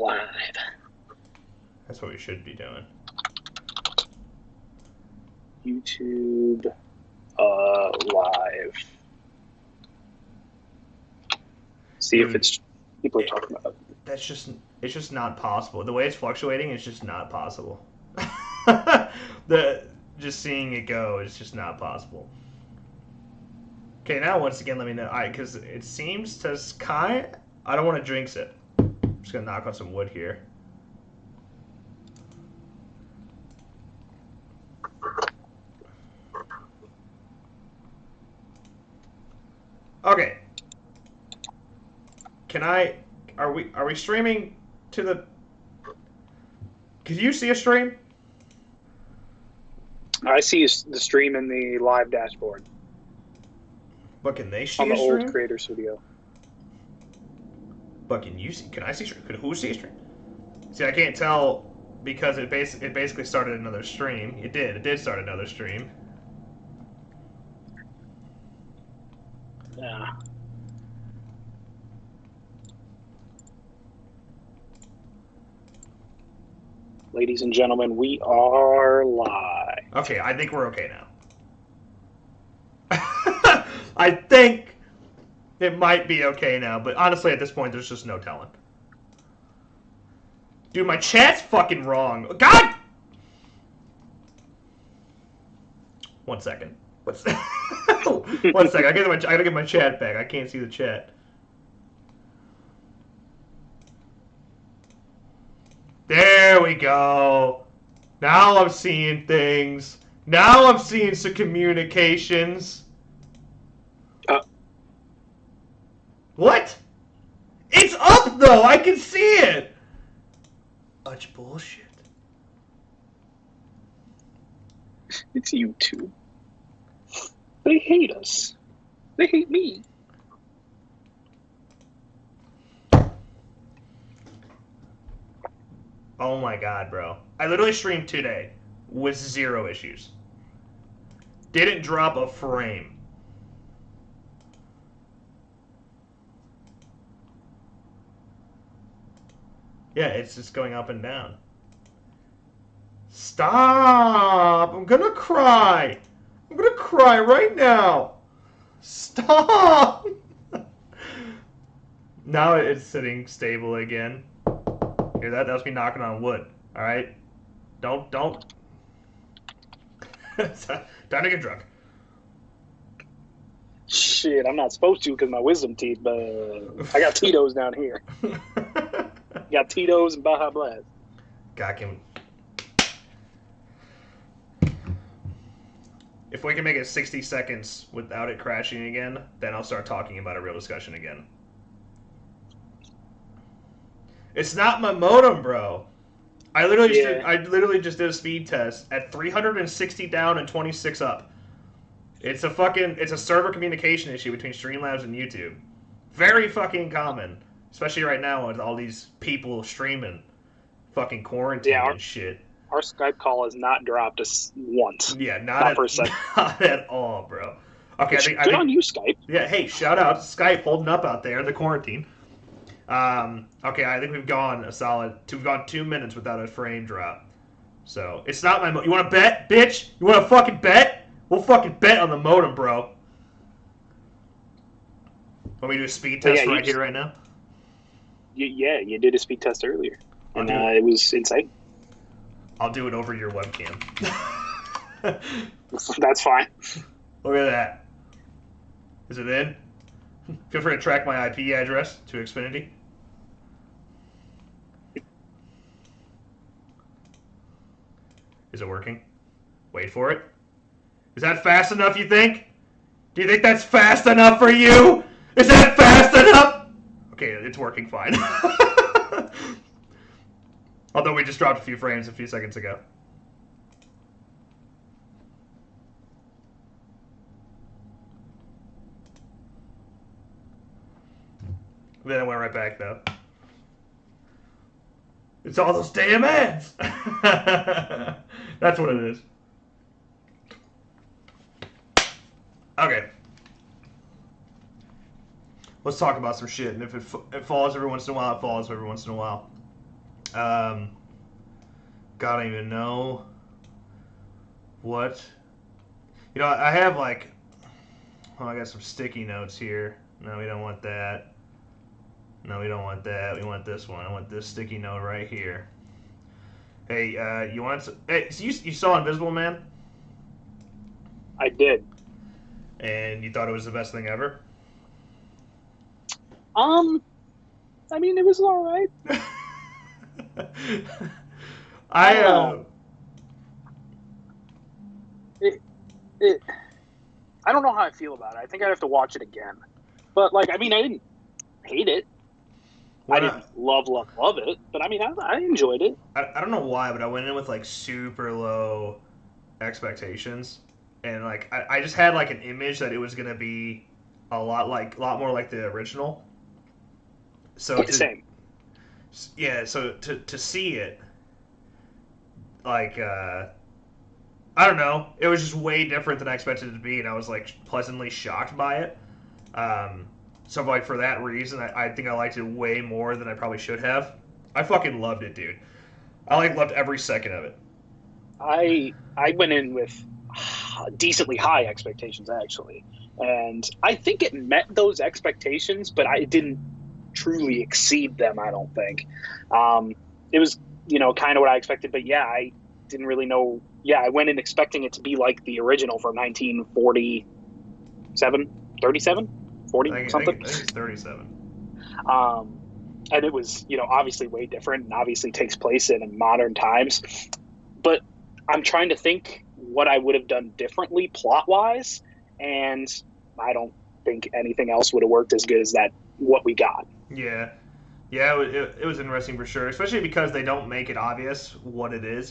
live. That's what we should be doing. YouTube live. See if it's people are talking about it. It's just not possible. The way it's fluctuating is just not possible. Just seeing it go is just not possible. Okay, now once again, let me know. Because it seems to I don't want to jinx it. I'm just gonna knock on some wood here. Okay. Are we streaming to the? Can you see a stream? I see the stream in the live dashboard. But can they see on the a stream? old Creator Studio? But can you see? Can I see? Can who see a stream? See, I can't tell because it basically started another stream. It did start another stream. Yeah. Ladies and gentlemen, we are live. Okay, I think we're okay now. I think it might be okay now, but honestly, at this point, there's just no telling. Dude, my chat's fucking wrong. God! 1 second. One second. I gotta get my chat back. I can't see the chat. There we go. Now I'm seeing things. Now I'm seeing some communications. What? It's up though. I can see it. Such bullshit. It's YouTube. They hate us. They hate me. Oh my god, bro. I literally streamed today with 0 issues. Didn't drop a frame. Yeah, it's just going up and down. Stop! I'm gonna cry! I'm gonna cry right now! Stop! Now it's sitting stable again. Hear that? That was me knocking on wood. Alright? Don't. Time to get drunk. Shit, I'm not supposed to because my wisdom teeth, but I got Tito's down here. Got Tito's and Baja Blast. God can. If we can make it 60 seconds without it crashing again, then I'll start talking about a real discussion again. It's not my modem, bro. I literally just did a speed test at 360 down and 26 up. It's a server communication issue between Streamlabs and YouTube. Very fucking common. Especially right now with all these people streaming. Fucking quarantine and shit. Our Skype call has not dropped us once. Yeah, not for a second. Not at all, bro. Okay, I think on you, Skype. Yeah, hey, shout out to Skype holding up out there in the quarantine. Okay, I think we've gone 2 minutes without a frame drop. So, it's not my you want to bet, bitch? You want to fucking bet? We'll fucking bet on the modem, bro. Want me to do a speed test here right now? You did a speed test earlier. And it was insane. I'll do it over your webcam. That's fine. Look at that. Is it in? Feel free to track my IP address to Xfinity. Is it working? Wait for it. Is that fast enough, you think? Do you think that's fast enough for you? Is that fast enough? Okay, it's working fine. Although we just dropped a few frames a few seconds ago. Then it went right back, though. It's all those damn ads! That's what it is. Okay. Let's talk about some shit, and if it falls every once in a while, it falls every once in a while. God, I don't even know what. I have like. Oh, I got some sticky notes here. No, we don't want that. No, we don't want that. We want this one. I want this sticky note right here. Hey, you want some, hey, so you saw Invisible Man? I did. And you thought it was the best thing ever? I mean, it was all right. I I don't know how I feel about it. I think I'd have to watch it again. But like, I mean, I didn't hate it. I didn't love it, but I mean, I enjoyed it. I don't know why, but I went in with like super low expectations, and like I just had like an image that it was gonna be a lot more like the original. So Same. Yeah, so to see it, like I don't know, it was just way different than I expected it to be, and I was like pleasantly shocked by it. So like for that reason, I think I liked it way more than I probably should have. I fucking loved it, dude. I like loved every second of it. I went in with decently high expectations actually, and I think it met those expectations, but I didn't truly exceed them. I don't think. It was kind of what I expected, but yeah, I didn't really know. Yeah, I went in expecting it to be like the original from 1947, 37. 40 something. I think it's 37. And it was, obviously way different and obviously takes place in modern times. But I'm trying to think what I would have done differently plot-wise, and I don't think anything else would have worked as good as what we got. Yeah. It was interesting for sure, especially because they don't make it obvious what it is,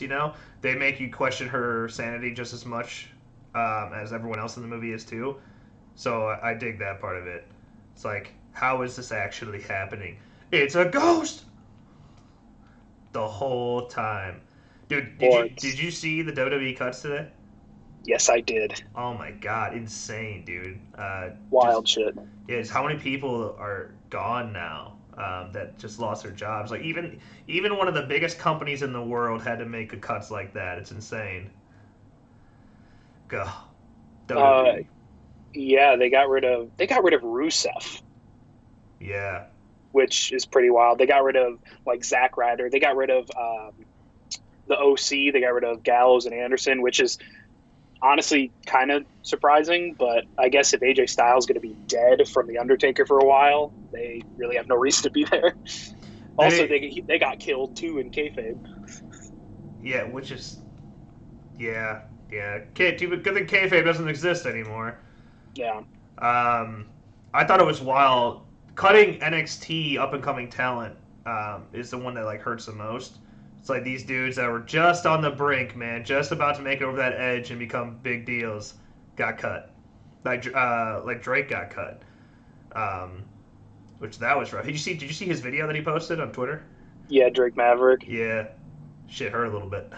They make you question her sanity just as much as everyone else in the movie is, too. So I dig that part of it. It's like, how is this actually happening? It's a ghost! The whole time. Dude, did you see the WWE cuts today? Yes, I did. Oh my god, insane, dude. Wild shit. Yeah, it's how many people are gone now that just lost their jobs. Like, even one of the biggest companies in the world had to make cuts like that. It's insane. Go. WWE. Yeah, they got rid of Rusev. Yeah. Which is pretty wild. They got rid of like Zack Ryder. They got rid of the OC. They got rid of Gallows and Anderson, which is honestly kind of surprising. But I guess if AJ Styles is going to be dead from The Undertaker for a while, they really have no reason to be there. Also, they got killed too in kayfabe. Yeah, which is yeah. Good thing kayfabe doesn't exist anymore. Yeah. I thought it was wild. Cutting NXT up and coming talent is the one that like hurts the most. It's like these dudes that were just on the brink, man, just about to make it over that edge and become big deals, got cut. Like Drake got cut. Which that was rough. Did you see his video that he posted on Twitter? Yeah, Drake Maverick. Yeah, shit hurt a little bit.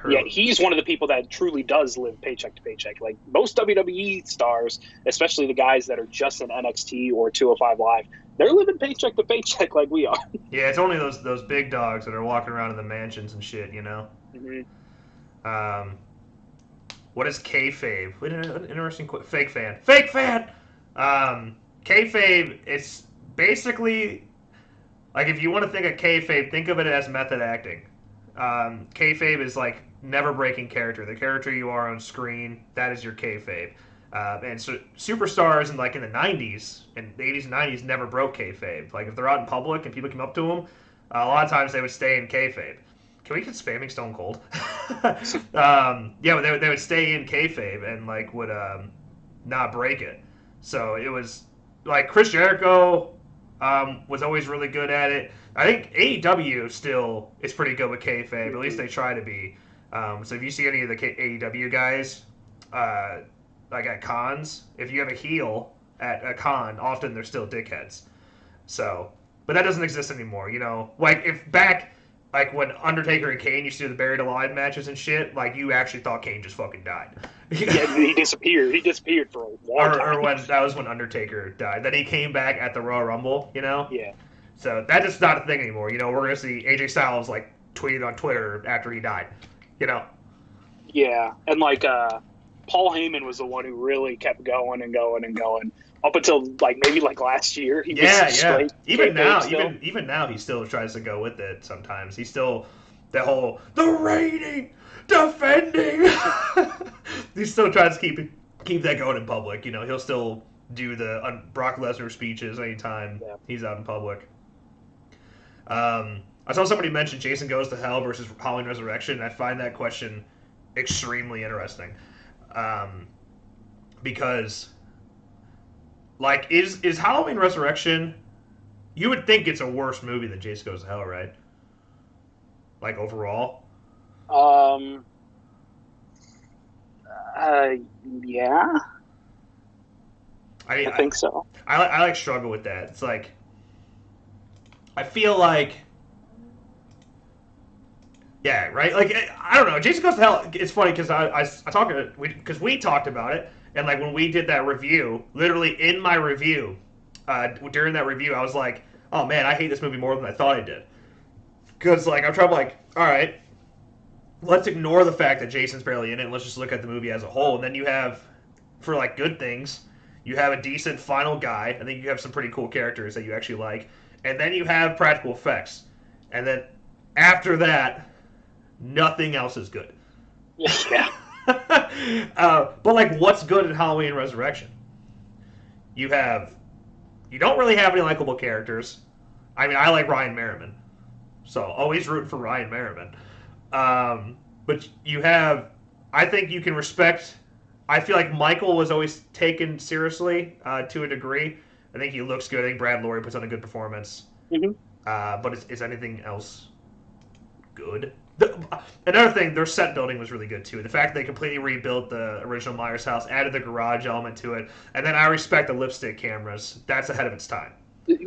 Yeah, he's one of the people that truly does live paycheck to paycheck. Like most WWE stars, especially the guys that are just in NXT or 205 Live, they're living paycheck to paycheck like we are. Yeah, it's only those big dogs that are walking around in the mansions and shit, Mm-hmm. What is kayfabe? What an interesting fake fan. Fake fan. Kayfabe. It's basically like if you want to think of kayfabe, think of it as method acting. Kayfabe is like never breaking character. The character you are on screen, that is your kayfabe. And so superstars in the 90s, and the 80s and 90s never broke kayfabe. Like if they're out in public and people come up to them, a lot of times they would stay in kayfabe. Can we get spamming Stone Cold? Yeah, but they would stay in kayfabe and like would not break it. So it was like Chris Jericho was always really good at it. I think AEW still is pretty good with kayfabe. At least they try to be. So if you see any of the AEW guys, like at cons, if you have a heel at a con, often they're still dickheads. So, but that doesn't exist anymore. Like if back, like when Undertaker and Kane used to do the buried alive matches and shit, like you actually thought Kane just fucking died. Yeah, he disappeared. He disappeared for a long time. Or when that was when Undertaker died. Then he came back at the Royal Rumble. Yeah. So that is not a thing anymore. You know, we're gonna see AJ Styles like tweeted on Twitter after he died. You know. Yeah, and like Paul Heyman was the one who really kept going and going and going up until like maybe like last year. He was straight. Even now, even now, he still tries to go with it. Sometimes he's still the reigning, defending. He still tries to keep that going in public. You know, he'll still do the Brock Lesnar speeches anytime he's out in public. I saw somebody mention Jason Goes to Hell versus Halloween Resurrection. I find that question extremely interesting, because, like, is Halloween Resurrection? You would think it's a worse movie than Jason Goes to Hell, right? Like overall. Yeah. I think so. I like struggle with that. It's like, I feel like, yeah, right. Like, I don't know. Jason Goes to Hell. It's funny because we talked about it, and like when we did that review, literally in my review, during that review, I was like, oh man, I hate this movie more than I thought I did. Because like I'm trying to like, all right, let's ignore the fact that Jason's barely in it, and let's just look at the movie as a whole. And then you have, for like good things, you have a decent final guy. I think you have some pretty cool characters that you actually like. And then you have practical effects. And then after that, nothing else is good. Yeah. But like, what's good in Halloween Resurrection? You don't really have any likable characters. I mean, I like Ryan Merriman, so always root for Ryan Merriman. But you have, I think you can respect. I feel like Michael was always taken seriously to a degree. I think he looks good. I think Brad Lorry puts on a good performance. Mm-hmm. But is anything else good? Another thing, their set building was really good too. The fact that they completely rebuilt the original Myers house, added the garage element to it, and then I respect the lipstick cameras. That's ahead of its time.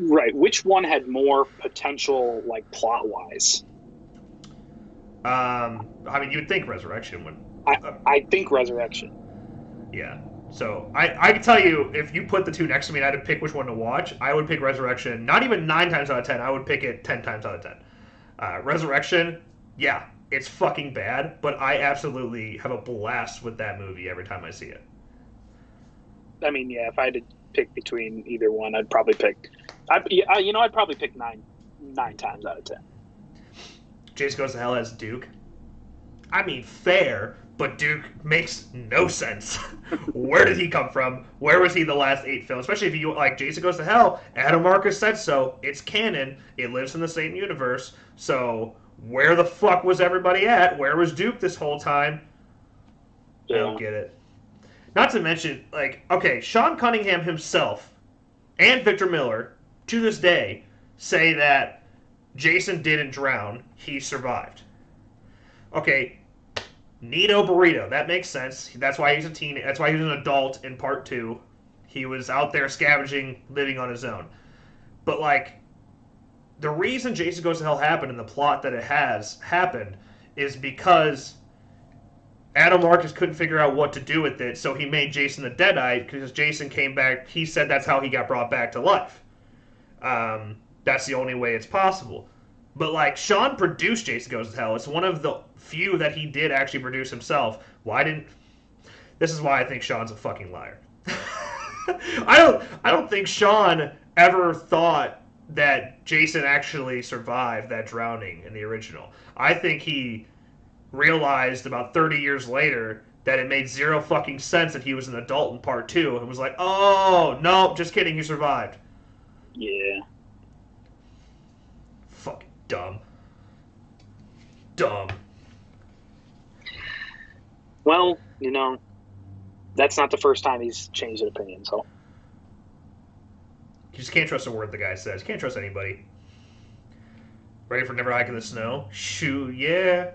Right. Which one had more potential, like plot-wise? I mean, you'd think Resurrection would. I think Resurrection. Yeah. So I can tell you, if you put the two next to me and I had to pick which one to watch, I would pick Resurrection. Not even 9 times out of 10. I would pick it 10 times out of 10. Resurrection, yeah, it's fucking bad, but I absolutely have a blast with that movie every time I see it. I mean, yeah, if I had to pick between either one, I'd probably pick. I'd probably pick 9 times out of 10. Jason Goes to Hell as Duke. I mean, fair, but Duke makes no sense. Where did he come from? Where was he the last 8 films? Especially if you like Jason Goes to Hell. Adam Marcus said so. It's canon. It lives in the same universe. So where the fuck was everybody at? Where was Duke this whole time? Yeah. I don't get it. Not to mention, like, okay, Sean Cunningham himself and Victor Miller, to this day, say that Jason didn't drown. He survived. Okay, Neato Burrito. That makes sense. That's why he's a teen. That's why he was an adult in part 2. He was out there scavenging, living on his own. But like, the reason Jason Goes to Hell happened and the plot that it has happened is because Adam Marcus couldn't figure out what to do with it, so he made Jason the Deadite because Jason came back. He said that's how he got brought back to life. That's the only way it's possible. But like, Sean produced Jason Goes to Hell. It's one of the few that he did actually produce himself. This is why I think Sean's a fucking liar. I don't think Sean ever thought that Jason actually survived that drowning in the original. I think he realized about 30 years later that it made zero fucking sense that he was an adult in part 2 and was like, oh, no, just kidding, he survived. Yeah. Fucking dumb. Well, that's not the first time he's changed his opinion, so. You just can't trust a word the guy says. You can't trust anybody. Ready for Never Hike in the Snow? Shoot, yeah.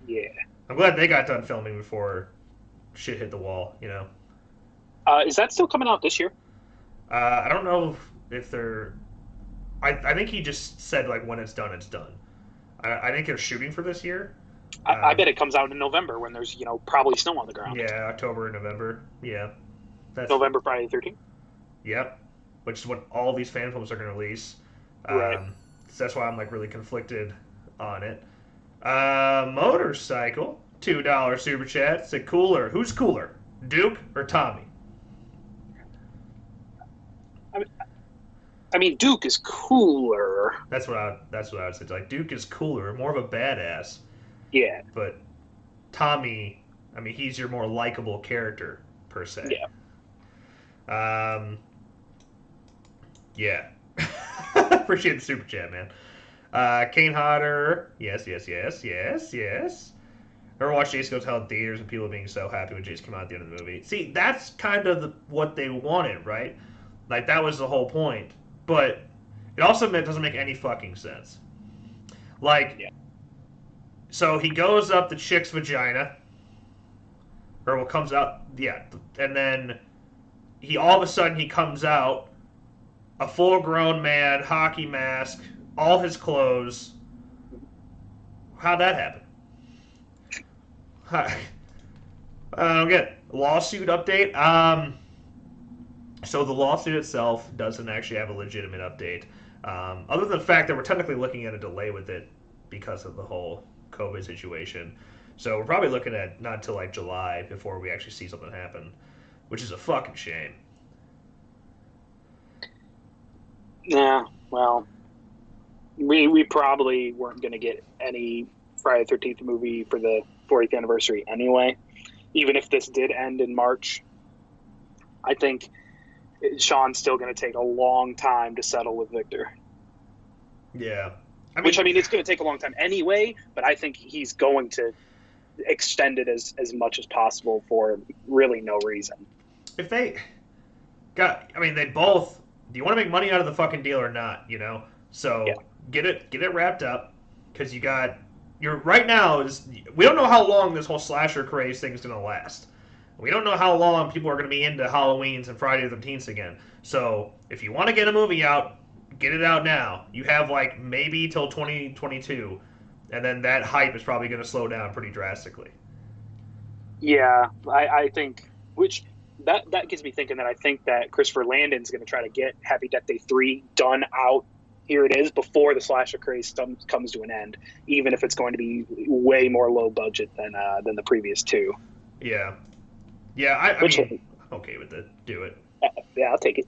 Yeah. I'm glad they got done filming before shit hit the wall, Is that still coming out this year? I don't know if they're... I think he just said, like, when it's done, it's done. I think they're shooting for this year. I bet it comes out in November when there's, probably snow on the ground. Yeah, October and November. Yeah. November, Friday the 13th? Yep. Which is what all these fan films are going to release. Right. So that's why I'm like really conflicted on it. Motorcycle, $2 super chat. Said cooler. Who's cooler, Duke or Tommy? I mean, Duke is cooler. That's what I would say. Like Duke is cooler, more of a badass. Yeah. But Tommy, I mean, he's your more likable character per se. Yeah. Yeah. Appreciate the super chat, man. Kane Hodder, yes. Ever watch Jason Go Tell in theaters and people being so happy when Jason came out at the end of the movie? See, that's kind of what they wanted, right? Like, that was the whole point. But it also doesn't make any fucking sense. Like, yeah. So he goes up the chick's vagina, or what comes out, yeah, and then all of a sudden he comes out, a full-grown man, hockey mask, all his clothes. How'd that happen? I don't get it. Lawsuit update. So the lawsuit itself doesn't actually have a legitimate update, other than the fact that we're technically looking at a delay with it because of the whole COVID situation. So we're probably looking at not until like July before we actually see something happen, which is a fucking shame. Yeah, well, we probably weren't going to get any Friday the 13th movie for the 40th anniversary anyway. Even if this did end in March, I think Sean's still going to take a long time to settle with Victor. Yeah. Which, I mean, it's going to take a long time anyway, but I think he's going to extend it as much as possible for really no reason. If they they both, do you want to make money out of the fucking deal or not, you know? So yeah. Get it wrapped up, because right now, we don't know how long this whole slasher craze thing is going to last. We don't know how long people are going to be into Halloweens and Friday the 13th again. So if you want to get a movie out, get it out now. You have like maybe till 2022, and then that hype is probably going to slow down pretty drastically. Yeah, I think, which that gets me thinking that I think that Christopher Landon's going to try to get Happy Death Day 3 done out. Here it is before the slasher craze comes to an end, even if it's going to be way more low budget than the previous two. Yeah. Yeah, I mean, I'm okay with it. Do it. Yeah, I'll take it.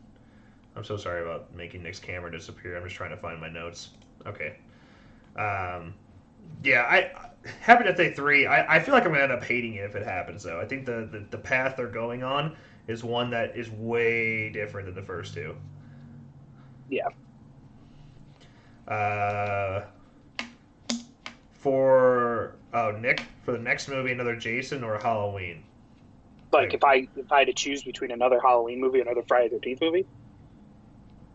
I'm so sorry about making Nick's camera disappear. I'm just trying to find my notes. Okay. Yeah, Happy Death Day 3, I feel like I'm going to end up hating it if it happens, though. I think the path they're going on is one that is way different than the first two. Yeah. Nick, for the next movie, another Jason or Halloween? Like, if I had to choose between another Halloween movie and another Friday the 13th movie,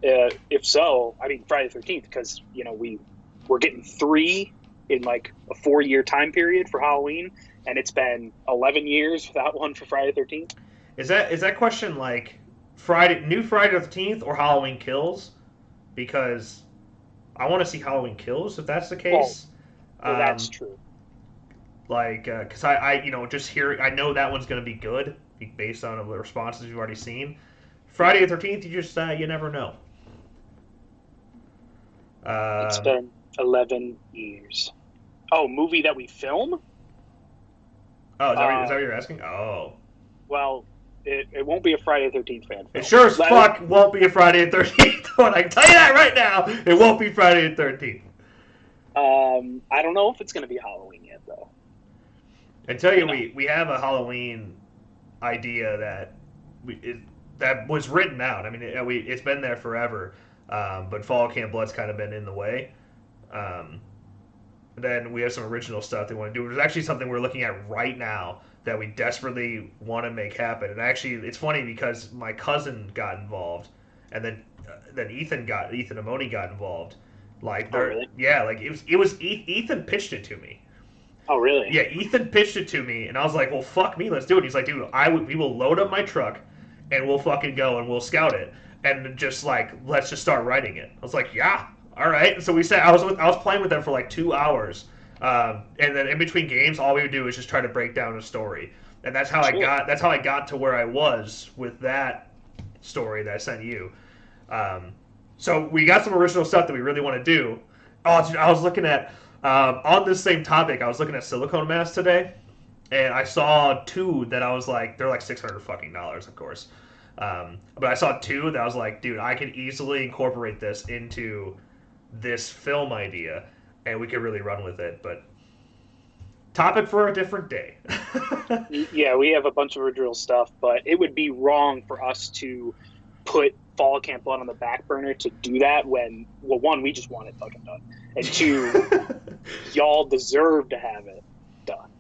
if so, I mean Friday the 13th, because we're getting 3 in like a 4-year time period for Halloween, and it's been 11 years without one for Friday the 13th. Is that question like new Friday the 13th or Halloween Kills? Because I want to see Halloween Kills if that's the case. Well, that's true. Like, because I know that one's going to be good based on the responses you've already seen. Friday the 13th, you never know. It's been 11 years. Oh, movie that we film? Oh, is that what you're asking? Oh. Well, it won't be a Friday the 13th fan film. It sure as fuck won't be a Friday the 13th. I can tell you that right now. It won't be Friday the 13th. I don't know if it's going to be Halloween yet, though. I tell you, we have a Halloween idea that was written out. I mean, it's been there forever, but Fall Camp Blood's kind of been in the way. Then we have some original stuff they want to do. There's actually something we're looking at right now that we desperately want to make happen. And actually, it's funny because my cousin got involved, and then Ethan Amoni got involved. Like, really? Yeah, like it was Ethan pitched it to me. Oh, really? Yeah, Ethan pitched it to me, and I was like, well, fuck me, let's do it. He's like, dude, we will load up my truck, and we'll fucking go, and we'll scout it. And just like, let's just start writing it. I was like, yeah, all right. So I was playing with them for like 2 hours. And then in between games, all we would do is just try to break down a story. And that's how I got to where I was with that story that I sent you. So we got some original stuff that we really want to do. Oh, dude, I was looking at on this same topic. I was looking at silicone masks today, and I saw two that I was like, they're like $600 of course. But I saw two that I was like, dude, I could easily incorporate this into this film idea, and we could really run with it. But topic for a different day. Yeah, we have a bunch of original stuff, but it would be wrong for us to put Fall Camp Blood on the back burner to do that when, well, one, we just want it fucking done, and two, y'all deserve to have it done.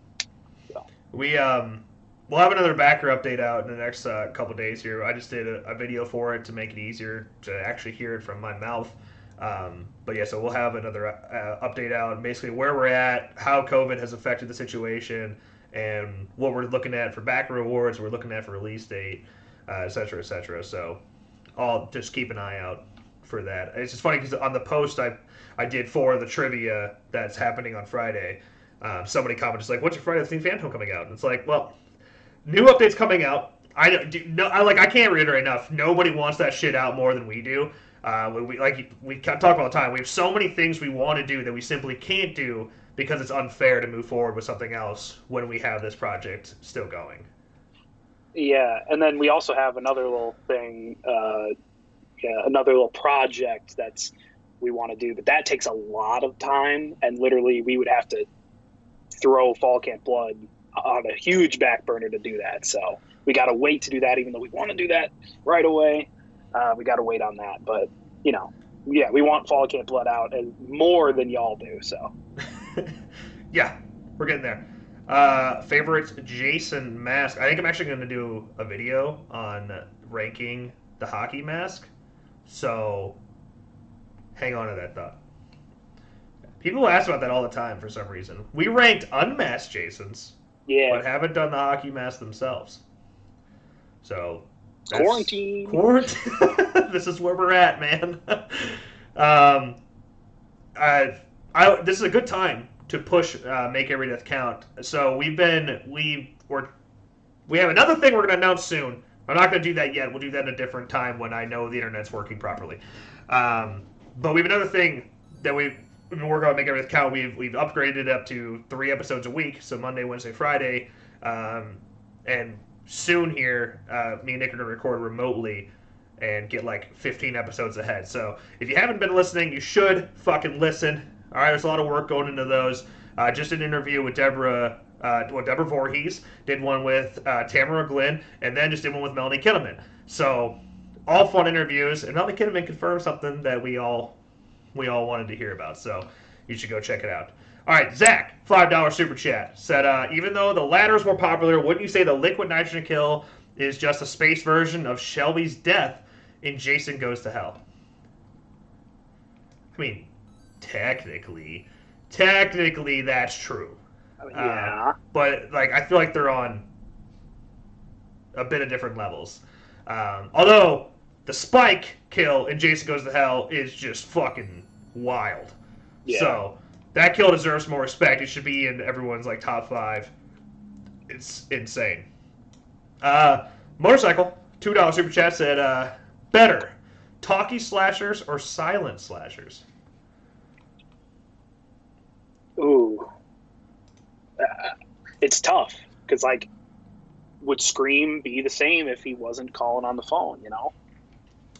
So. We'll have another backer update out in the next couple days here. I just did a video for it to make it easier to actually hear it from my mouth. But yeah, so we'll have another update out, basically where we're at, how COVID has affected the situation, and what we're looking at for backer rewards, we're looking at for release date, et cetera, et cetera. So I'll just keep an eye out for that. It's just funny because on the post I did for the trivia that's happening on Friday, somebody commented just like, "What's your Friday the 13th Phantom coming out?" And it's like, well, new updates coming out. I can't reiterate enough. Nobody wants that shit out more than we do. We talk about all the time. We have so many things we want to do that we simply can't do because it's unfair to move forward with something else when we have this project still going. Yeah, and then we also have another little thing, another little project that's we want to do, but that takes a lot of time, and literally we would have to throw Fall Camp Blood on a huge back burner to do that. So we got to wait to do that, even though we want to do that right away. We got to wait on that, but yeah, we want Fall Camp Blood out and more than y'all do. So yeah, we're getting there. Favorite Jason mask. I think I'm actually going to do a video on ranking the hockey mask. So hang on to that thought. People ask about that all the time for some reason. We ranked unmasked Jasons, but haven't done the hockey mask themselves. So quarantine. This is where we're at, man. This is a good time to push Make Every Death Count. So we have another thing we're going to announce soon. I'm not going to do that yet. We'll do that at a different time when I know the internet's working properly. But we have another thing that we've been working on Make Every Death Count. We've upgraded it up to 3 episodes a week, so Monday, Wednesday, Friday. And soon here, me and Nick are going to record remotely and get like 15 episodes ahead. So if you haven't been listening, you should fucking listen. All right, there's a lot of work going into those. Just an interview with Deborah Voorhees, did one with Tamara Glynn, and then just did one with Melanie Kittelman. So all fun interviews, and Melanie Kittelman confirmed something that we all wanted to hear about. So you should go check it out. All right, Zach, $5 super chat, said, even though the latter is more popular, wouldn't you say the liquid nitrogen kill is just a space version of Shelby's death in Jason Goes to Hell? I mean, technically that's true. Yeah. But like, I feel like they're on a bit of different levels. Although the Spike kill in Jason Goes to Hell is just fucking wild. Yeah. So that kill deserves more respect. It should be in everyone's like top 5. It's insane. Motorcycle, $2 super chat, said, better, talkie slashers or silent slashers? Ooh. It's tough, because, like, would Scream be the same if he wasn't calling on the phone,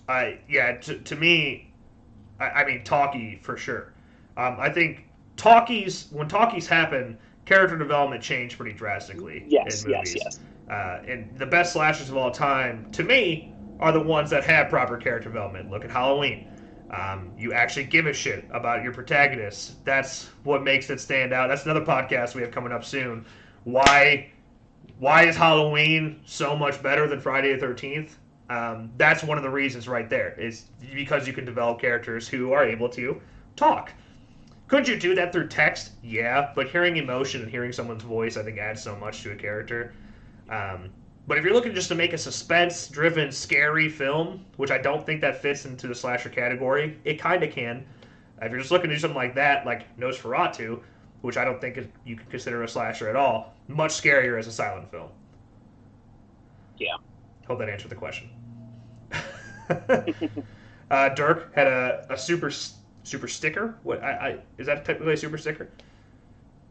To me, I mean, talkie for sure. I think when talkies happen, character development changed pretty drastically in movies. Yes. And the best slashers of all time, to me, are the ones that have proper character development. Look at Halloween. You actually give a shit about your protagonist. That's what makes it stand out. That's another podcast we have coming up soon. Why is Halloween so much better than Friday the 13th? That's one of the reasons right there, is because you can develop characters who are able to talk. Couldn't you do that through text? Yeah, but hearing emotion and hearing someone's voice, I think, adds so much to a character. But if you're looking just to make a suspense-driven, scary film, which I don't think that fits into the slasher category, it kind of can. If you're just looking to do something like that, like Nosferatu, which I don't think you could consider a slasher at all, much scarier as a silent film. Yeah. Hope that answered the question. Dirk had a super sticker. What is that technically a super sticker?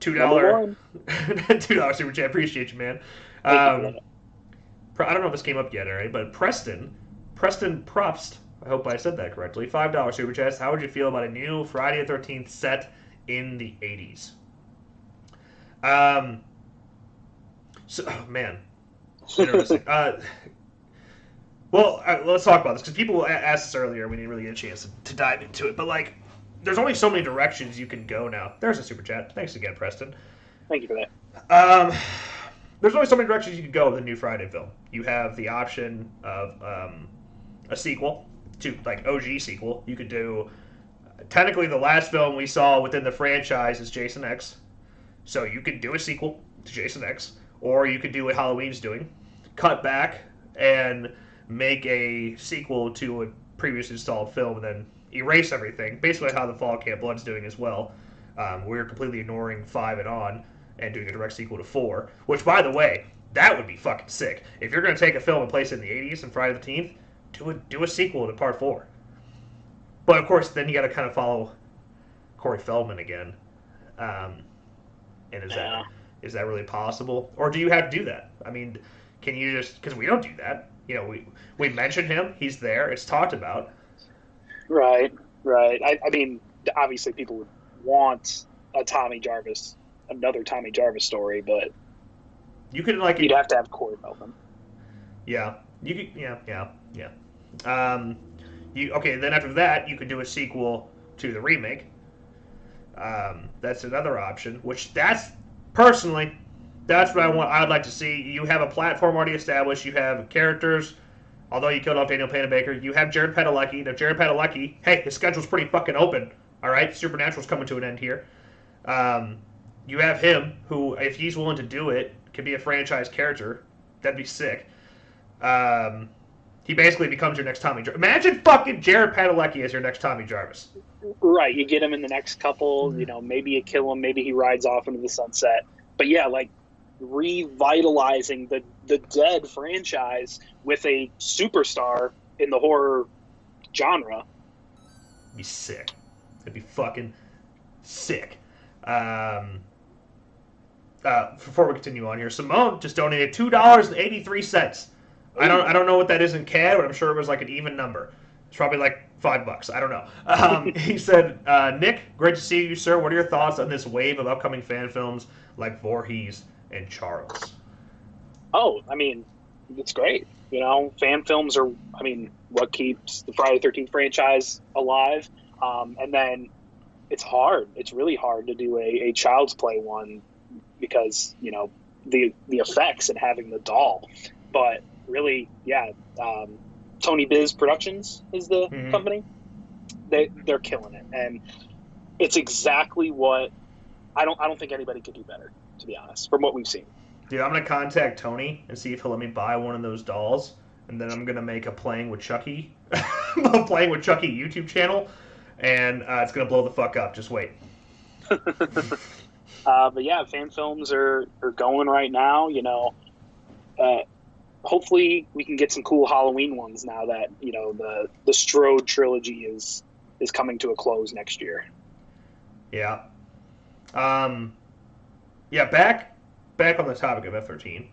$2 $2 super chat. Appreciate you, man. I don't know if this came up yet, all right, but Preston Propst, I hope I said that correctly, $5 super chat. How would you feel about a new Friday the 13th set in the 80s? Oh, man. Interesting. Well, let's talk about this, because people asked us earlier, we didn't really get a chance to dive into it, but, like, there's only so many directions you can go now. There's a super chat. Thanks again, Preston. Thank you for that. There's only so many directions you could go with a new Friday film. You have the option of a sequel to, like, OG sequel. You could do, technically the last film we saw within the franchise is Jason X. So you could do a sequel to Jason X, or you could do what Halloween's doing, cut back and make a sequel to a previous installed film and then erase everything. Basically how the Fall Camp Blood's doing as well. We're completely ignoring 5 and on and doing a direct sequel to 4, which, by the way, that would be fucking sick. If you're going to take a film and place it in the 80s and Friday the 13th, do a sequel to Part 4. But, of course, then you got to kind of follow Corey Feldman again. And is that really possible? Or do you have to do that? I mean, can you just... Because we don't do that. You know, we mention him. He's there. It's talked about. Right. I mean, obviously people would want another Tommy Jarvis story, but you could, like... You'd have to have Corey Feldman. Yeah. You could... Yeah. Okay, then after that, you could do a sequel to the remake. That's another option, personally, that's what I'd like to see. You have a platform already established. You have characters, although you killed off Daniel Panabaker. You have Jared Padalecki. Now, Jared Padalecki, hey, his schedule's pretty fucking open, all right? Supernatural's coming to an end here. You have him, who, if he's willing to do it, could be a franchise character. That'd be sick. He basically becomes your next Tommy Jarvis. Imagine fucking Jared Padalecki as your next Tommy Jarvis. Right, you get him in the next couple, maybe you kill him, maybe he rides off into the sunset. But yeah, like, revitalizing the dead franchise with a superstar in the horror genre. It'd be sick. It'd be fucking sick. Before we continue on here, Simone just donated $2.83. I don't know what that is in CAD, but I'm sure it was like an even number. It's probably like $5. I don't know. He said, Nick, great to see you, sir. What are your thoughts on this wave of upcoming fan films like Voorhees and Charles? Oh, I mean, it's great. Fan films are, what keeps the Friday the 13th franchise alive. And then it's hard. It's really hard to do a Child's Play one because, the effects and having the doll. But really, yeah, Tony Biz Productions is the company. They're killing it, and it's exactly what I don't think anybody could do better, to be honest, from what we've seen. Dude, I'm gonna contact Tony and see if he'll let me buy one of those dolls, and then I'm gonna make a Playing with Chucky YouTube channel, and it's gonna blow the fuck up. Just wait. But yeah, fan films are going right now. Hopefully we can get some cool Halloween ones now that the Strode trilogy is coming to a close next year. Yeah. Yeah. Back on the topic of F13.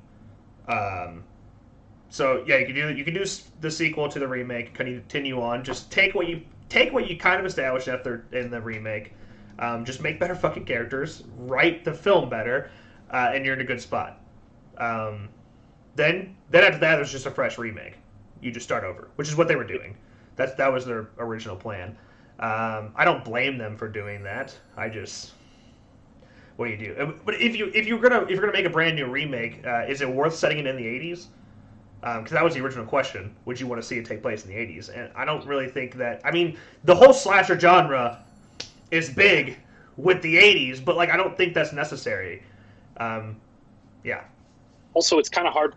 So yeah, you can do the sequel to the remake. Continue on. Just take what you kind of established in the remake. Just make better fucking characters. Write the film better, and you're in a good spot. Then after that, there's just a fresh remake. You just start over, which is what they were doing. That was their original plan. I don't blame them for doing that. What do you do? But if you're gonna make a brand new remake, is it worth setting it in the 80s? Because that was the original question. Would you want to see it take place in the 80s? And I don't really think that. I mean, the whole slasher genre is big with the 80s, but I don't think that's necessary. Yeah. Also, it's kind of hard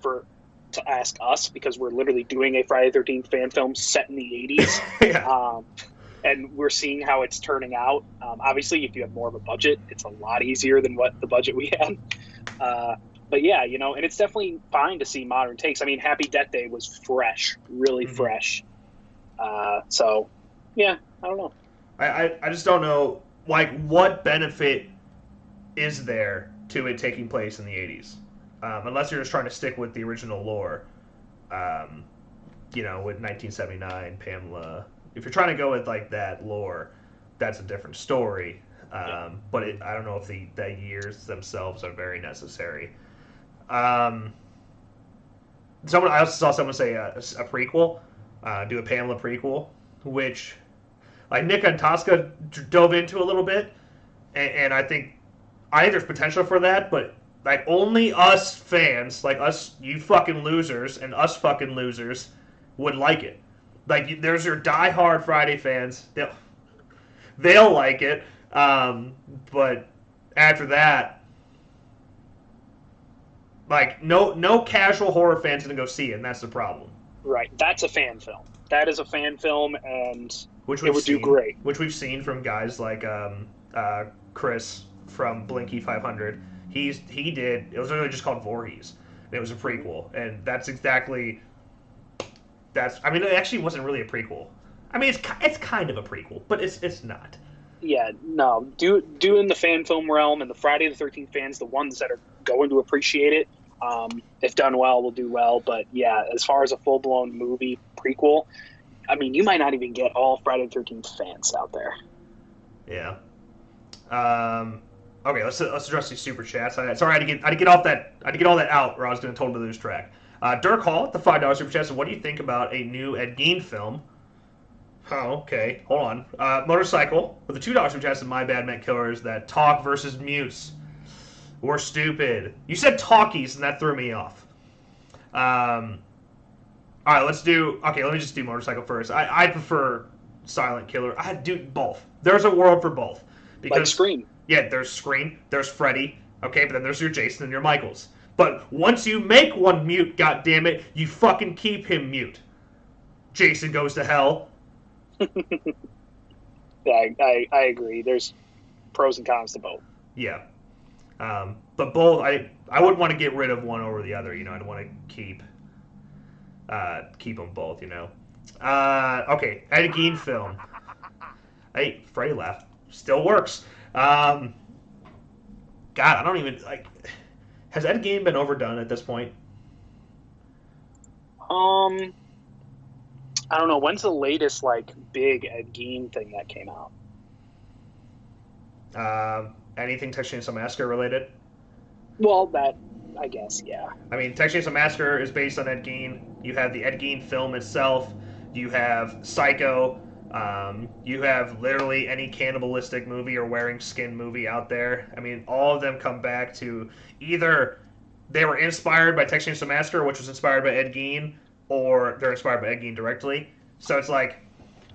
to ask us because we're literally doing a Friday the 13th fan film set in the 80s. Yeah. And we're seeing how it's turning out. Obviously, if you have more of a budget, it's a lot easier than what the budget we had. But yeah, and it's definitely fine to see modern takes. I mean, Happy Death Day was fresh, really fresh. So Yeah, I don't know. I just don't know, like, what benefit is there to it taking place in the 80s? Unless you're just trying to stick with the original lore, um, with 1979, Pamela. If you're trying to go with, like, that lore, that's a different story. Yeah. But I don't know if the years themselves are very necessary. Um, I also saw someone say a prequel, do a Pamela prequel, which like Nick and Tosca dove into a little bit, and I think there's potential for that, but like only us fans, like us, you fucking losers, and us fucking losers, would like it. Like there's your die-hard Friday fans, they'll like it, but after that, like no casual horror fans gonna go see it, and that's the problem. Right. That's a fan film. That is a fan film, and Which it we've would do seen, great. from guys like Chris from Blinky 500. He did. It was really just called Voorhees, and it was a prequel, and that's exactly that's. I mean, it actually wasn't really a prequel. I mean, it's kind of a prequel, but it's not. Yeah, no. Do in the fan film realm, and the Friday the 13th fans, the ones that are going to appreciate it, if done well, will do well. But yeah, as far as a full blown movie prequel, I mean, you might not even get all Friday the 13th fans out there. Yeah. Okay, let's address these super chats. Sorry, I had to get off that. I had to get all that out, or I was going to totally lose track. Dirk Hall, the $5 super chat. So, what do you think about a new Ed Gein film? Oh, okay. Hold on. Motorcycle with the $2 super chat. My bad, Met Killers. That talk versus mutes. We're stupid. You said talkies, and that threw me off. All right, let's do. Okay, let me just do motorcycle first. I prefer Silent Killer. I do both. There's a world for both. Because Like Scream. yeah, there's Scream, there's Freddy, okay, but then there's your Jason and your Michaels. But once you make one mute, goddammit, you fucking keep him mute. Jason goes to hell. Yeah, I agree. There's pros and cons to both. Yeah. But both, I wouldn't want to get rid of one over the other. I'd want to keep them both. Okay, Ed Gein film. Hey, Freddy laughed. Still works. God, I don't even like. Has Ed Gein been overdone at this point? I don't know. When's the latest like big Ed Gein thing that came out? Anything Texas Chainsaw Massacre related? Well, that I guess, yeah. I mean, Texas Chainsaw Massacre is based on Ed Gein. You have the Ed Gein film itself. You have Psycho. You have literally any cannibalistic movie or wearing skin movie out there. I mean, all of them come back to either they were inspired by Texas Chainsaw Massacre, which was inspired by Ed Gein, or they're inspired by Ed Gein directly. So it's like,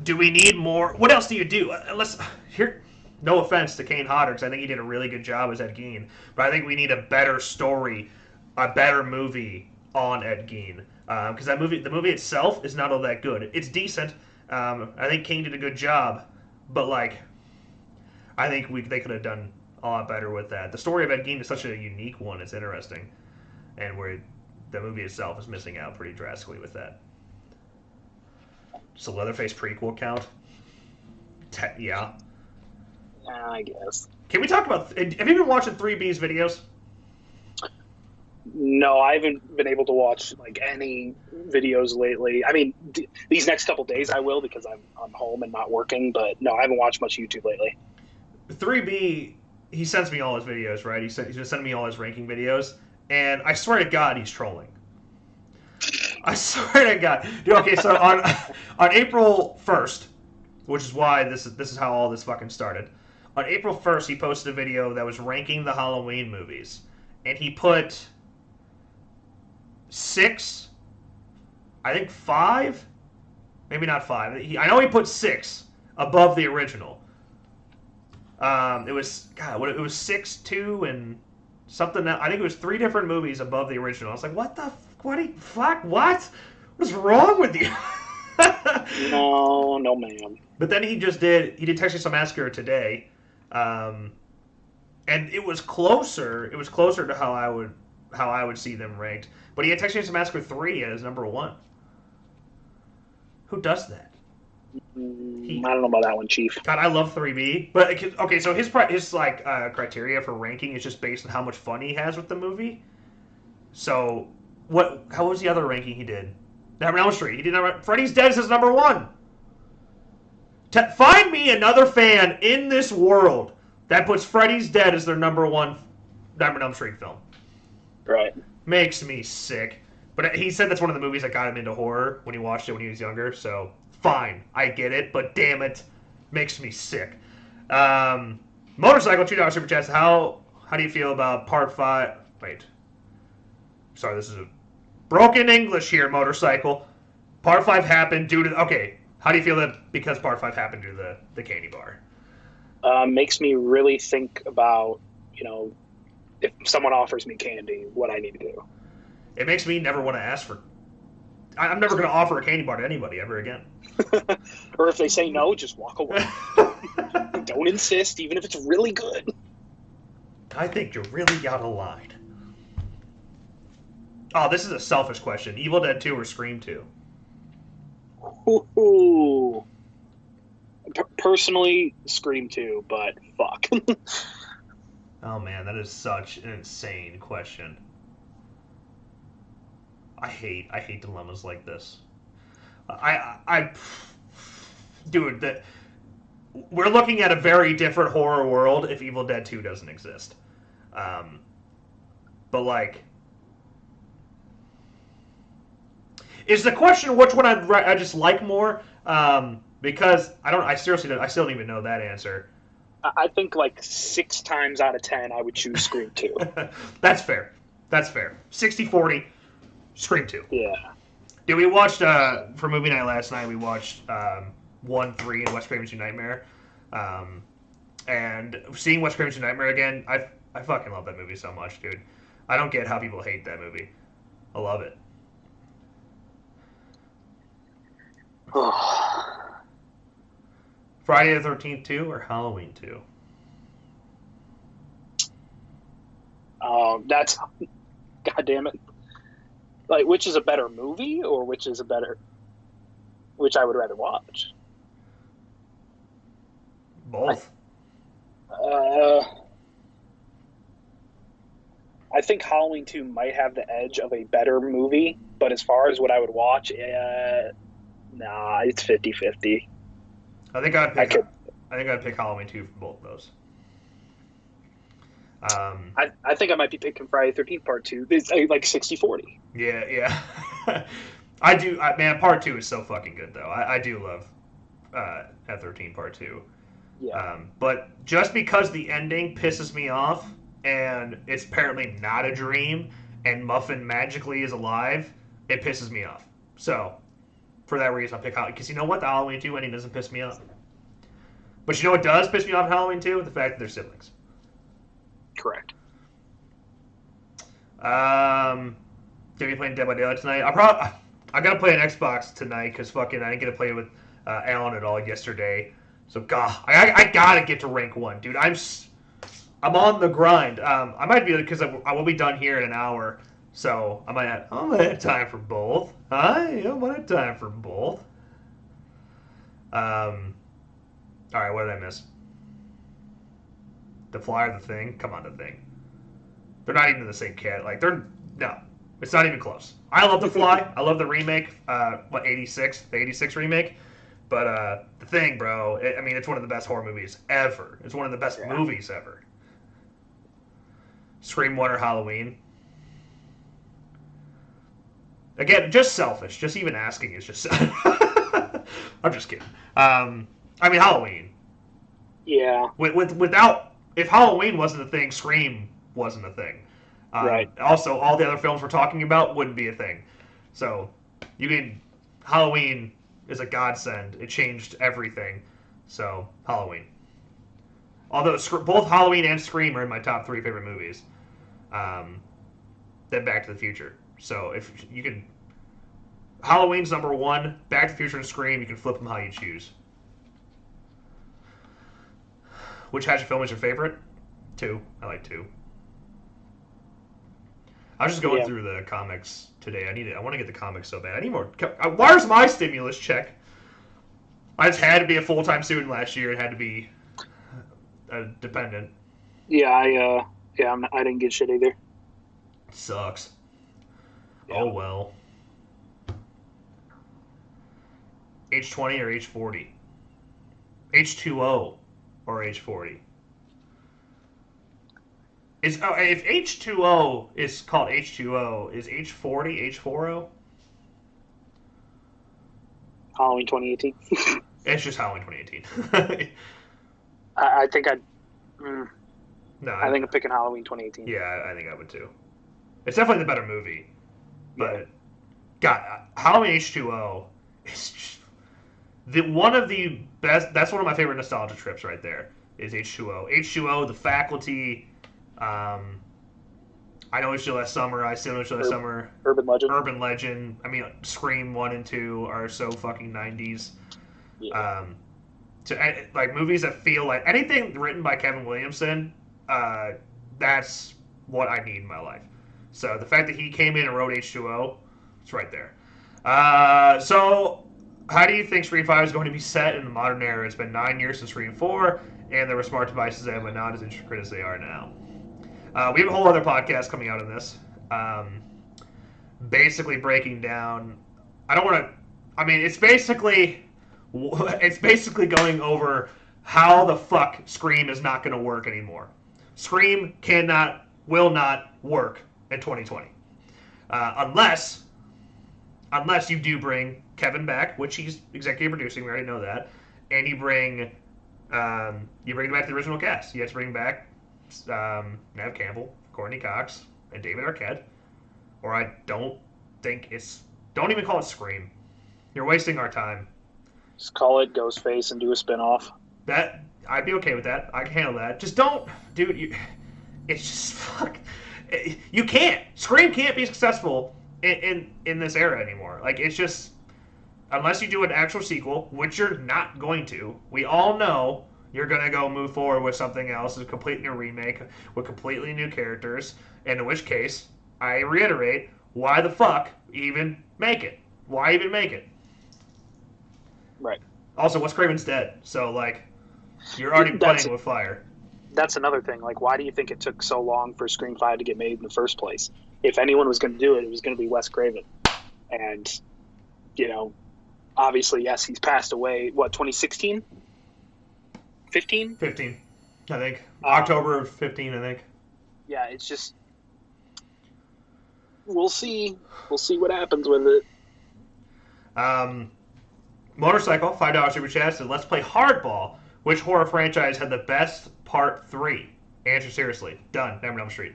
do we need more? What else do you do? Unless here, no offense to Kane Hodder, because I think he did a really good job as Ed Gein, but I think we need a better story, a better movie on Ed Gein, because the movie itself is not all that good. It's decent. I think King did a good job, but like, I think they could have done a lot better with that. The story of Ed Gein is such a unique one. It's interesting, and where the movie itself is missing out pretty drastically with that. Just a Leatherface prequel count? Yeah. I guess. Can we talk about? Have you been watching 3B's videos? No, I haven't been able to watch like any videos lately. I mean, these next couple days I will because I'm home and not working. But no, I haven't watched much YouTube lately. 3B, he sends me all his videos, right? He's just sending me all his ranking videos, and I swear to God, he's trolling. I swear to God. Dude, okay, so on April 1st, which is why this is how all this fucking started. On April 1st, he posted a video that was ranking the Halloween movies, and he put 6, I think 5, maybe not 5. I know he put 6 above the original. It was 6, 2, and something. I think it was 3 different movies above the original. I was like, what the fuck? What? What's wrong with you? No, ma'am. But then he did Texas Chainsaw Massacre today, and it was closer. It was closer to how I would see them ranked. But he had Texas Chainsaw Massacre 3 as number 1. Who does that? I don't know about that one, Chief. God, I love 3B, but okay, so his criteria for ranking is just based on how much fun he has with the movie. So, how was the other ranking he did? Nightmare on Elm Street. He did Freddy's Dead is number 1. Find me another fan in this world that puts Freddy's Dead as their number 1 Nightmare on Elm Street film. Right. Makes me sick. But he said that's one of the movies that got him into horror when he watched it when he was younger. So fine, I get it. But damn it, makes me sick. Motorcycle $2 super chats. How do you feel about Part 5? Wait. Sorry, this is a broken English here. Motorcycle. Part 5 happened due to How do you feel that because Part 5 happened due to the candy bar? Makes me really think about if someone offers me candy, what I need to do. It makes me never want to ask for. I'm never going to offer a candy bar to anybody ever again. Or if they say no, just walk away. Don't insist, even if it's really good. I think you're really out of line. Oh, this is a selfish question. Evil Dead 2 or Scream 2? Ooh. Personally, Scream 2, but fuck. Oh man, that is such an insane question. I hate dilemmas like this. Dude, we're looking at a very different horror world if Evil Dead 2 doesn't exist. But like, is the question which one I just like more? Because I still don't even know that answer. I think like 6 times out of 10, I would choose Scream 2. That's fair. 60-40, Scream 2. Yeah. Dude, we watched, for movie night last night, we watched 1, 3, and Wes Craven's New Nightmare. And seeing Wes Craven's New Nightmare again, I fucking love that movie so much, dude. I don't get how people hate that movie. I love it. Friday the 13th 2 or Halloween 2? That's... God damn it. Like, which is a better movie, or which I would rather watch? Both. I think Halloween 2 might have the edge of a better movie, but as far as what I would watch, nah, it's 50-50. I think I'd pick Halloween 2 for both of those. I think I might be picking Friday the 13th Part 2. It's like 60-40. Yeah. I do. Man, Part 2 is so fucking good, though. I do love F-13 Part 2. Yeah. But just because the ending pisses me off, and it's apparently not a dream, and Muffin magically is alive, it pisses me off. So, for that reason, I'll pick Halloween. Because you know what? The Halloween 2 ending doesn't piss me off. But you know what does piss me off in Halloween 2? The fact that they're siblings. Correct. Gonna be playing Dead by Daylight tonight. I gotta play an Xbox tonight because fucking I didn't get to play with Alan at all yesterday. So God, I gotta get to rank 1, dude. I'm on the grind. I might be because I will be done here in an hour. So I might have time for both. I might have time for both. All right, what did I miss? The Fly or The Thing? Come on, The Thing. They're not even in the same cat. Like no, it's not even close. I love The Fly. I love the remake. 86? The 86 remake. But The Thing, bro. It's one of the best horror movies ever. It's one of the best movies ever. Scream 1 or Halloween. Again, just selfish. Just even asking is just... I'm just kidding. Halloween. Yeah. Without... If Halloween wasn't a thing, Scream wasn't a thing. Right. Also, all the other films we're talking about wouldn't be a thing. So, Halloween is a godsend. It changed everything. So, Halloween. Although both Halloween and Scream are in my top 3 favorite movies. Then Back to the Future. So if you can, Halloween's number 1, Back to the Future and Scream, you can flip them how you choose. Which Hatchet film is your favorite? 2. I like 2. I was just going through the comics today. I want to get the comics so bad. I need more. Where's my stimulus check? I just had to be a full-time student last year. It had to be a dependent. Yeah, I didn't get shit either. Sucks. Yeah. Oh well. H20 or H40? H2O or H40? If H2O is called H2O, is H40 H4O? Halloween 2018. It's just Halloween 2018. I think No, I think I'm picking Halloween 2018. Yeah, I think I would too. It's definitely the better movie, but God, Halloween H2O is just one of the best. That's one of my favorite nostalgia trips right there. Is H2O. H2O, The Faculty. I Know It's Your Last Summer. I Still Know It's Your Last Summer. Urban Legend. Urban Legend. I mean, Scream 1 and 2 are so fucking 90s. Yeah. Like movies that feel like anything written by Kevin Williamson. That's what I need in my life. So the fact that he came in and wrote H2O, it's right there. So how do you think Scream 5 is going to be set in the modern era? It's been 9 years since Scream 4, and there were smart devices then, but not as intricate as they are now. We have a whole other podcast coming out on this, basically breaking down. I don't want to. I mean, it's basically going over how the fuck Scream is not going to work anymore. Scream will not work in 2020, unless you do bring Kevin back, which he's executive producing. We already know that, and you bring him back to the original cast. You have to bring back Neve Campbell, Courtney Cox, and David Arquette. Or I don't think it's. Don't even call it Scream. You're wasting our time. Just call it Ghostface and do a spinoff. That I'd be okay with that. I can handle that. Just don't, dude. It's just fuck. You can't. Scream can't be successful in this era anymore. Like it's just unless you do an actual sequel, which you're not going to. We all know you're gonna go move forward with something else, a completely new remake with completely new characters. In which case, I reiterate, why the fuck even make it? Why even make it? Right. Also, Wes Craven's dead, so like, you're already playing with fire. That's another thing. Like, why do you think it took so long for Scream 5 to get made in the first place? If anyone was going to do it, it was going to be Wes Craven. And, obviously, yes, he's passed away. What, 2016? 15? 15, I think. October of 15, I think. Yeah, it's just we'll see. We'll see what happens with it. Motorcycle, $5 super chat said, let's play Hardball. Which horror franchise had the best part 3? Answer seriously. Done. Nightmare on Elm Street.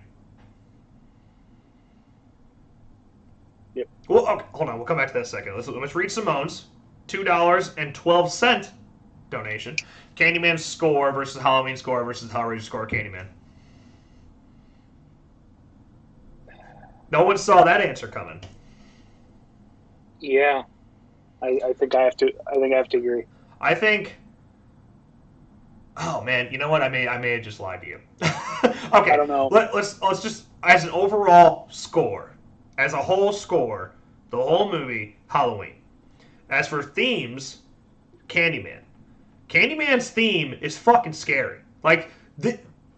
Yep. Well, okay, hold on. We'll come back to that in a second. Let's read Simone's $2.12 donation. Candyman score versus Halloween score versus Hellraiser score. Candyman. No one saw that answer coming. Yeah, I think I have to. I think I have to agree. I think. Oh man, you know what? I may have just lied to you. Okay, I don't know. Let's just as an overall score, as a whole score, the whole movie Halloween. As for themes, Candyman. Candyman's theme is fucking scary. Like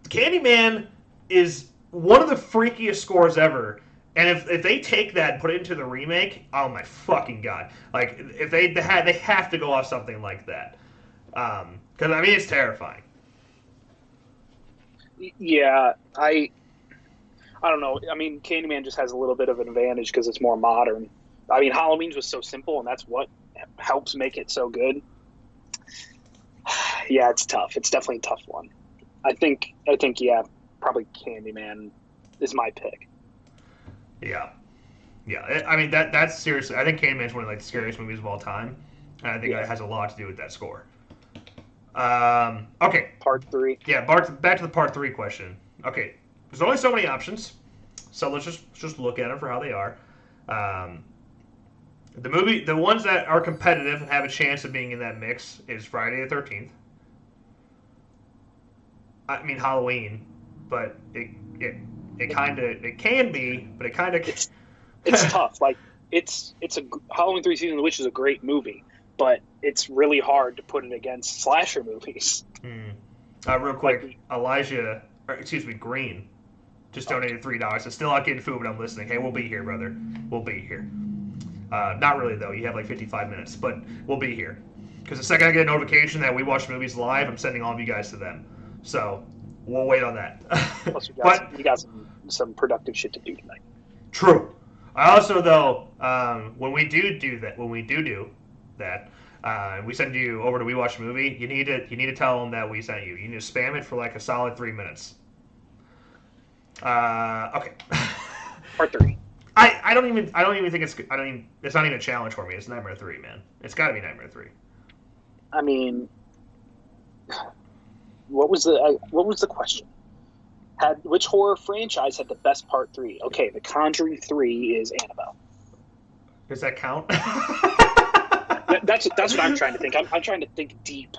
Candyman is one of the freakiest scores ever. And if they take that and put it into the remake, oh my fucking god! Like if they have to go off something like that, because I mean it's terrifying. Yeah, I don't know. I mean, Candyman just has a little bit of an advantage because it's more modern. I mean, Halloween's was so simple, and that's what helps make it so good. Yeah, it's tough. It's definitely a tough one. I think yeah, probably Candyman is my pick. Yeah. I mean that's seriously. I think Candyman's one of like the scariest movies of all time, and I think that has a lot to do with that score. Okay. Part 3. Yeah, back to the part 3 question. Okay, there's only so many options, so let's just look at them for how they are. The ones that are competitive and have a chance of being in that mix is Friday the 13th. I mean Halloween, but it can be, but it kind of it's tough. Like it's a Halloween 3 Season of the Witch is a great movie, but it's really hard to put it against slasher movies. Real quick, Green just donated $3. I'm still not getting food, but I'm listening. Hey, we'll be here, brother. We'll be here. Not really, though. You have like 55 minutes, but we'll be here. Because the second I get a notification that we watch movies live, I'm sending all of you guys to them. So we'll wait on that. Plus, you got some productive shit to do tonight. True. I also, though, when we do that, we send you over to We Watch a Movie, you need to tell them that we sent you. You need to spam it for like a solid 3 minutes. Okay. Part 3. I don't even think it's not even a challenge for me. It's Nightmare 3, man. It's got to be Nightmare 3. I mean, what was the question? Which horror franchise had the best part 3? Okay, The Conjuring 3 is Annabelle. Does that count? That's what I'm trying to think. I'm trying to think deep.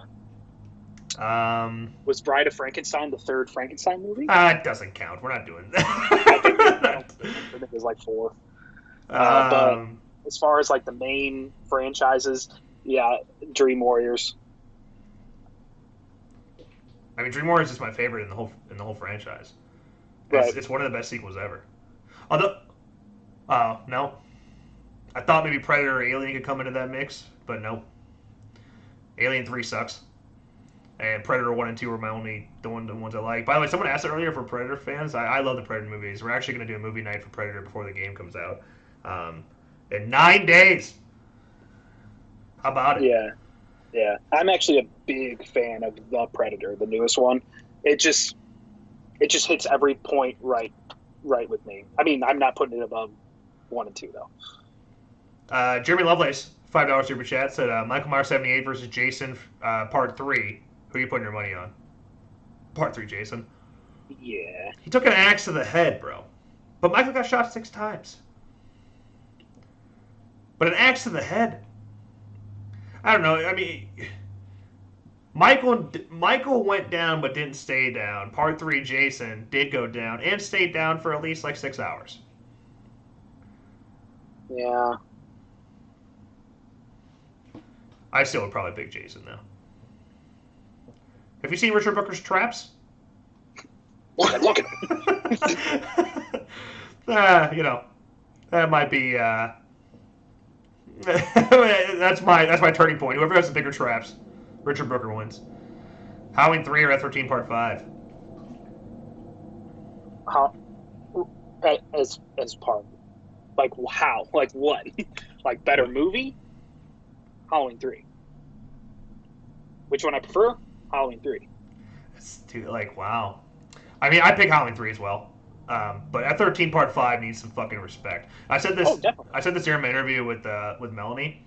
Was Bride of Frankenstein the third Frankenstein movie? It doesn't count. We're not doing that. I think it was like 4. But as far as like the main franchises, yeah, Dream Warriors. I mean, Dream Warriors is my favorite in the whole franchise. Right. It's one of the best sequels ever. Although, no, I thought maybe Predator or Alien could come into that mix, but no. Alien 3 sucks. And Predator 1 and 2 were the ones I like. By the way, someone asked earlier for Predator fans. I love the Predator movies. We're actually going to do a movie night for Predator before the game comes out. In 9 days. How about it? Yeah. I'm actually a big fan of the Predator, the newest one. It just hits every point right with me. I mean, I'm not putting it above 1 and 2 though. Jeremy Lovelace, $5 super chat, said Michael Myers 78 versus Jason Part 3. Who are you putting your money on? Part 3, Jason. Yeah. He took an axe to the head, bro. But Michael got shot 6 times. But an axe to the head. I don't know. I mean, Michael went down but didn't stay down. Part 3, Jason did go down and stayed down for at least like 6 hours. Yeah. I still would probably pick Jason though. Have you seen Richard Brooker's Traps? Look at him. That might be. That's my turning point. Whoever has the bigger traps, Richard Brooker wins. Halloween 3 or F13 Part 5? As part, like how, like what, like better movie? Halloween 3. Which one I prefer? Halloween 3. It's wow. I mean, I pick Halloween 3 as well. But F13 Part 5 needs some fucking respect. I said this. Definitely. I said this during my interview with Melanie.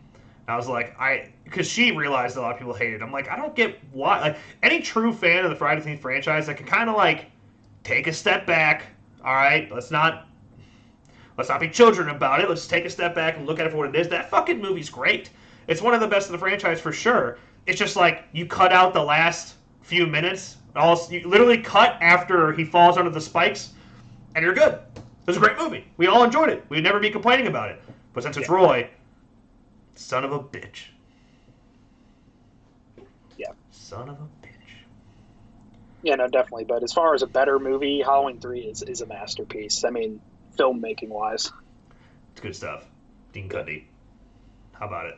I was like, because she realized a lot of people hate it. I'm like, I don't get why. Like, any true fan of the Friday the 13th franchise that can kind of like take a step back. All right, let's not be children about it. Let's take a step back and look at it for what it is. That fucking movie's great. It's one of the best of the franchise for sure. It's just like you cut out the last few minutes. You literally cut after he falls under the spikes, and you're good. It was a great movie. We all enjoyed it. We'd never be complaining about it. But since it's Roy, son of a bitch. Yeah. Son of a bitch. Yeah, no, definitely. But as far as a better movie, Halloween 3 is a masterpiece. I mean, filmmaking wise. It's good stuff. Dean Cundey. How about it?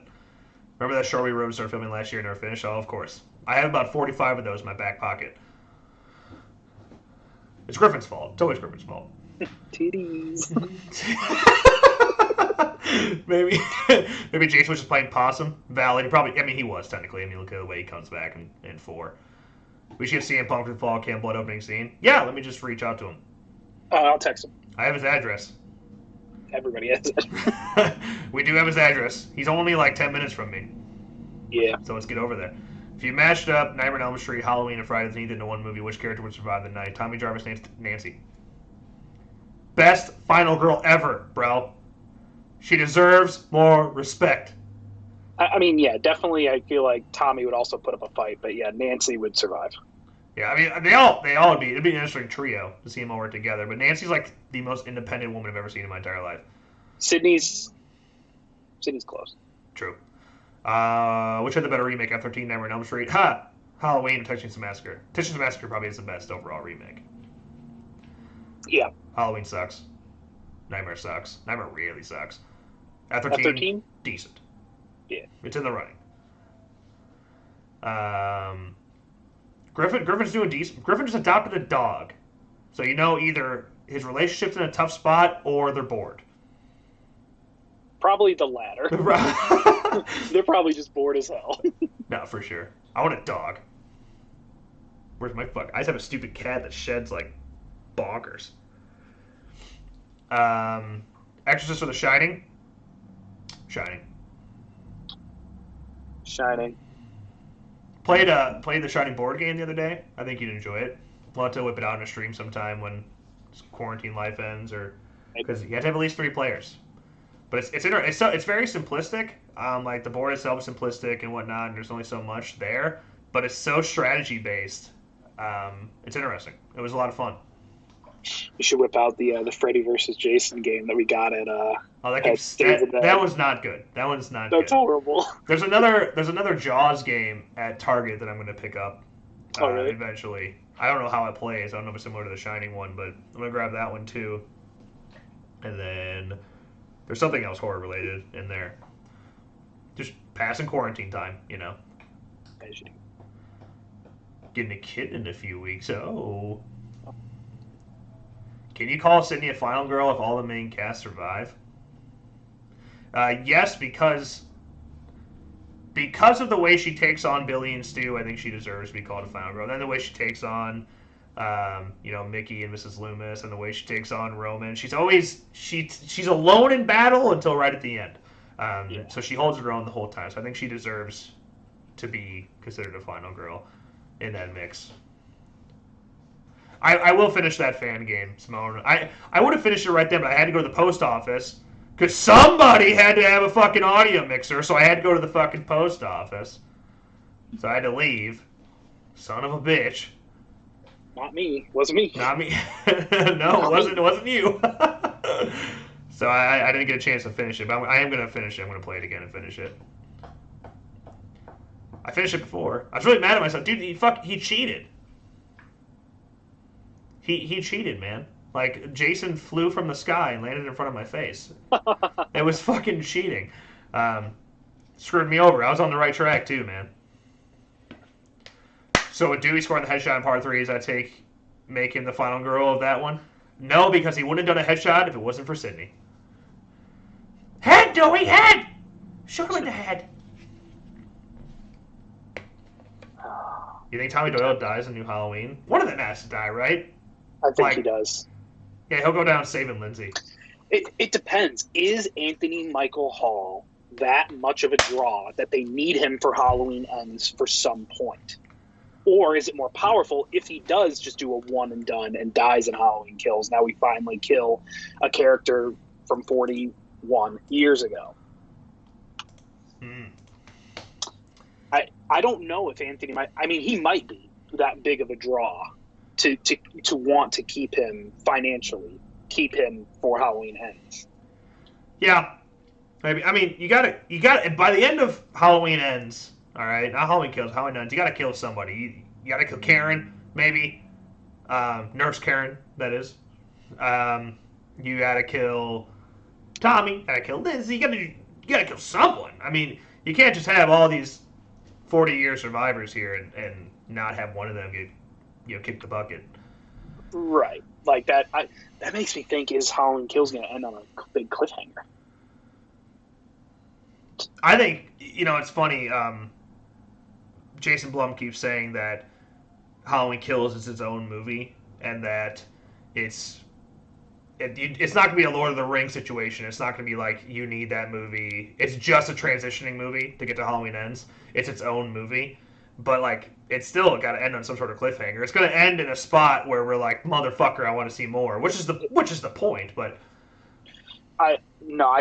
Remember that short we wrote to start filming last year and never finished? Oh, of course. I have about 45 of those in my back pocket. It's Griffin's fault. It's always Griffin's fault. Titties. maybe Jason was just playing possum. Valid. He was technically. I mean, look at the way he comes back in 4. We should see him Punk for the Fall Camp Blood opening scene. Yeah, let me just reach out to him. I'll text him. I have his address. Everybody has it. We do have his address. He's only like 10 minutes from me. Yeah. So let's get over there. If you matched up Nightmare on Elm Street, Halloween, and Friday the 13th into one movie, which character would survive the night? Tommy Jarvis, Nancy. Best final girl ever, bro. She deserves more respect. I mean, yeah, definitely. I feel like Tommy would also put up a fight, but yeah, Nancy would survive. Yeah, I mean, they all would be. It'd be an interesting trio to see them all work together. But Nancy's like the most independent woman I've ever seen in my entire life. Sydney's close. True. Which had the better remake? F-13, Nightmare on Elm Street. Ha! Halloween and Texas Chainsaw Massacre. Texas Chainsaw Massacre probably is the best overall remake. Yeah. Halloween sucks. Nightmare sucks. Nightmare really sucks. F-13? Decent. Yeah. It's in the running. Griffin's doing decent. Griffin just adopted a dog. So you know either his relationship's in a tough spot or they're bored. Probably the latter. They're probably just bored as hell. No, for sure. I want a dog. Where's my fuck? I just have a stupid cat that sheds like bonkers. Exorcist or The Shining? Shining. Played the Shining board game the other day. I think you'd enjoy it. We'll have to whip it out on a stream sometime when quarantine life ends, or because you have to have at least 3 players. But it's very simplistic. Like the board itself is simplistic and whatnot, and there's only so much there. But it's so strategy based. It's interesting. It was a lot of fun. You should whip out the Freddy versus Jason game that we got at that was not good. That one's not good. That's horrible. There's another Jaws game at Target that I'm going to pick up really? Eventually. I don't know how it plays. I don't know if it's similar to the Shining one, but I'm going to grab that one too. And then there's something else horror related in there. Just passing quarantine time, you know. Getting a kid in a few weeks. Oh. Can you call Sydney a final girl if all the main cast survive? Yes, because of the way she takes on Billy and Stu, I think she deserves to be called a final girl. Then the way she takes on, Mickey and Mrs. Loomis, and the way she takes on Roman, she's alone in battle until right at the end. So she holds her own the whole time. So I think she deserves to be considered a final girl in that mix. I will finish that fan game, Simone. I would have finished it right then, but I had to go to the post office because somebody had to have a fucking audio mixer, so I had to go to the fucking post office. So I had to leave. Son of a bitch. Not me. Wasn't me. Not me. No, it wasn't you. So I didn't get a chance to finish it, but I am going to finish it. I'm going to play it again and finish it. I finished it before. I was really mad at myself. Dude, he cheated. He cheated, man. Like, Jason flew from the sky and landed in front of my face. It was fucking cheating. Screwed me over. I was on the right track, too, man. So with Dewey scoring the headshot in part 3, does that make him the final girl of that one? No, because he wouldn't have done a headshot if it wasn't for Sydney. Head, Dewey, head! Shoot him in the head. You think Tommy Doyle dies in New Halloween? One of them has to die, right? I think he does. Yeah, he'll go down saving Lindsay. It depends. Is Anthony Michael Hall that much of a draw that they need him for Halloween Ends for some point? Or is it more powerful if he does just do a one and done and dies in Halloween Kills? Now we finally kill a character from 41 years ago. I don't know if Anthony might. I mean, he might be that big of a draw to want to keep him financially, keep him for Halloween Ends. Yeah, maybe. I mean, you got to. By the end of Halloween Ends, all right, not Halloween Kills, Halloween Ends. You got to kill somebody. You got to kill Karen, maybe. Nurse Karen, that is. You got to kill Tommy. You got to kill Lindsay. You got to kill someone. I mean, you can't just have all these 40-year survivors here and not have one of them get kick the bucket. Right. Like that makes me think, is Halloween Kills going to end on a big cliffhanger? I think, it's funny. Jason Blum keeps saying that Halloween Kills is its own movie and that it's not going to be a Lord of the Rings situation. It's not going to be like you need that movie. It's just a transitioning movie to get to Halloween Ends. It's its own movie. But, like, it's still got to end on some sort of cliffhanger. It's going to end in a spot where we're like, motherfucker, I want to see more, which is the point. But I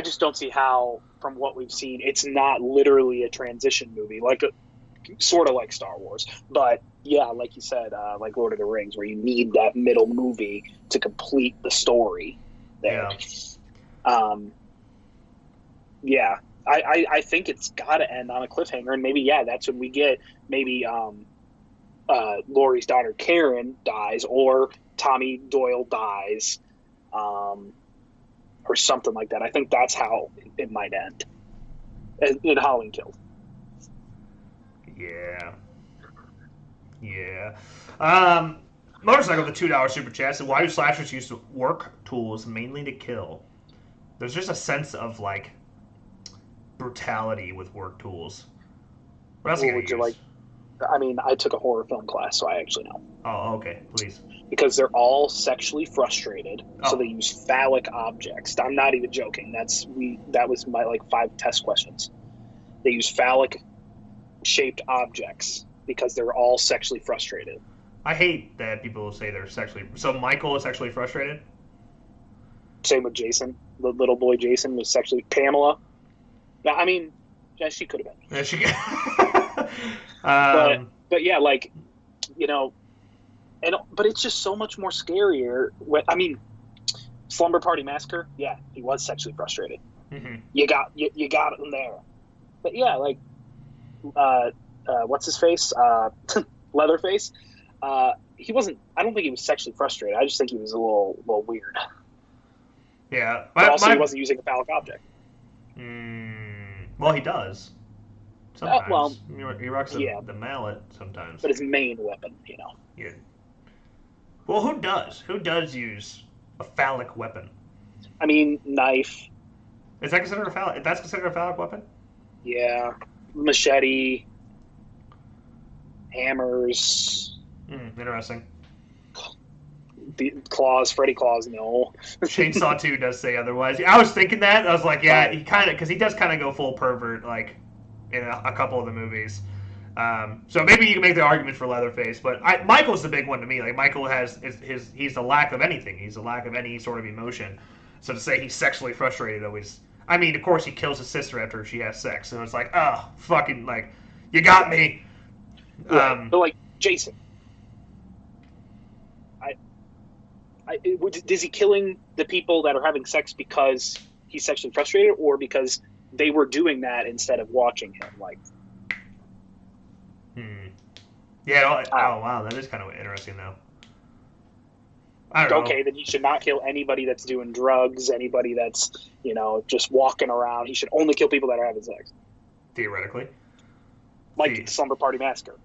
just don't see how, from what we've seen, it's not literally a transition movie, sort of like Star Wars. But yeah, like you said, like Lord of the Rings, where you need that middle movie to complete the story there. Yeah. Yeah, I think it's got to end on a cliffhanger, and maybe that's when we get maybe Laurie's daughter Karen dies, or Tommy Doyle dies, or something like that. I think that's how it might end in Halloween Kills. Yeah. Motorcycle, the $2 super chat said, why do slashers use work tools mainly to kill? There's just a sense of like brutality with work tools. What else would you like? I mean, I took a horror film class, so I actually know. Oh, okay, please. Because they're all sexually frustrated, so they use phallic objects. I'm not even joking. That was my like 5 test questions. They use phallic shaped objects because they're all sexually frustrated. I hate that people say they're sexually. So Michael is sexually frustrated. Same with Jason. The little boy Jason was sexually. Pamela. I mean, yeah, she could have been. Yeah, she could. But yeah, like, you know, but it's just so much more scarier. I mean, Slumber Party Massacre. Yeah, he was sexually frustrated. Mm-hmm. You got him there. But yeah, like, what's his face? Leatherface. He wasn't. I don't think he was sexually frustrated. I just think he was a little weird. Yeah, but also he wasn't using a phallic object. Well, he does. Sometimes. Well, he rocks the mallet sometimes. But his main weapon, you know. Yeah. Well, who does? Who does use a phallic weapon? I mean, knife. Is that considered a phallic? That's considered a phallic weapon? Yeah. Machete. Hammers. Interesting. The claws, Freddy Claus, no. Chainsaw 2 does say otherwise. I was thinking that. I was like, yeah, he kind of, because he does kind of go full pervert, like, in a couple of the movies. So maybe you can make the argument for Leatherface, but Michael's the big one to me. Like, Michael has he's the lack of anything. He's the lack of any sort of emotion. So to say he's sexually frustrated always, I mean, of course he kills his sister after she has sex, and it's like, oh, fucking, like, you got me. Right. But like Jason, is he killing the people that are having sex because he's sexually frustrated, or because they were doing that instead of watching him? Like, yeah. Oh wow, that is kind of interesting though. I don't know. Okay, then he should not kill anybody that's doing drugs, anybody that's, you know, just walking around. He should only kill people that are having sex. Theoretically. Like Slumber Party Massacre.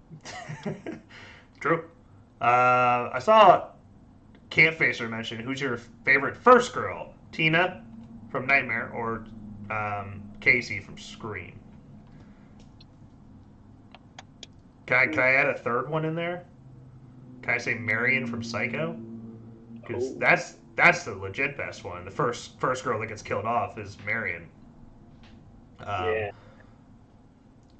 True. I saw Camp Facer mention, who's your favorite first girl? Tina from Nightmare or Casey from Scream? Can I add a third one in there? Can I say Marion from Psycho? Because that's the legit best one. The first girl that gets killed off is Marion. Yeah.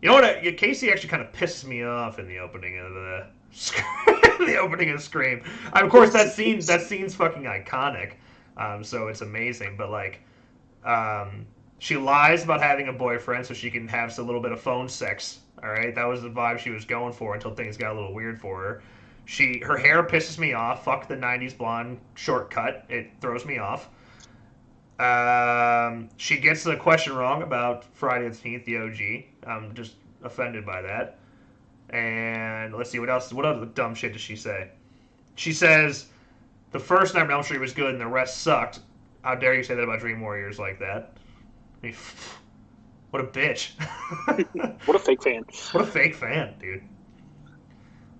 You know what? Casey actually kind of pisses me off in the opening of the opening of Scream. Of course, that scene's fucking iconic, so it's amazing. But like, she lies about having a boyfriend so she can have a little bit of phone sex. All right, that was the vibe she was going for until things got a little weird for her. Her hair pisses me off. Fuck the '90s blonde shortcut. It throws me off. She gets the question wrong about Friday the 13th, the OG. I'm just offended by that. And let's see, what else? What other dumb shit does she say? She says the first Nightmare on Elm Street was good and the rest sucked. How dare you say that about Dream Warriors like that? I mean, what a bitch. What a fake fan. What a fake fan, dude.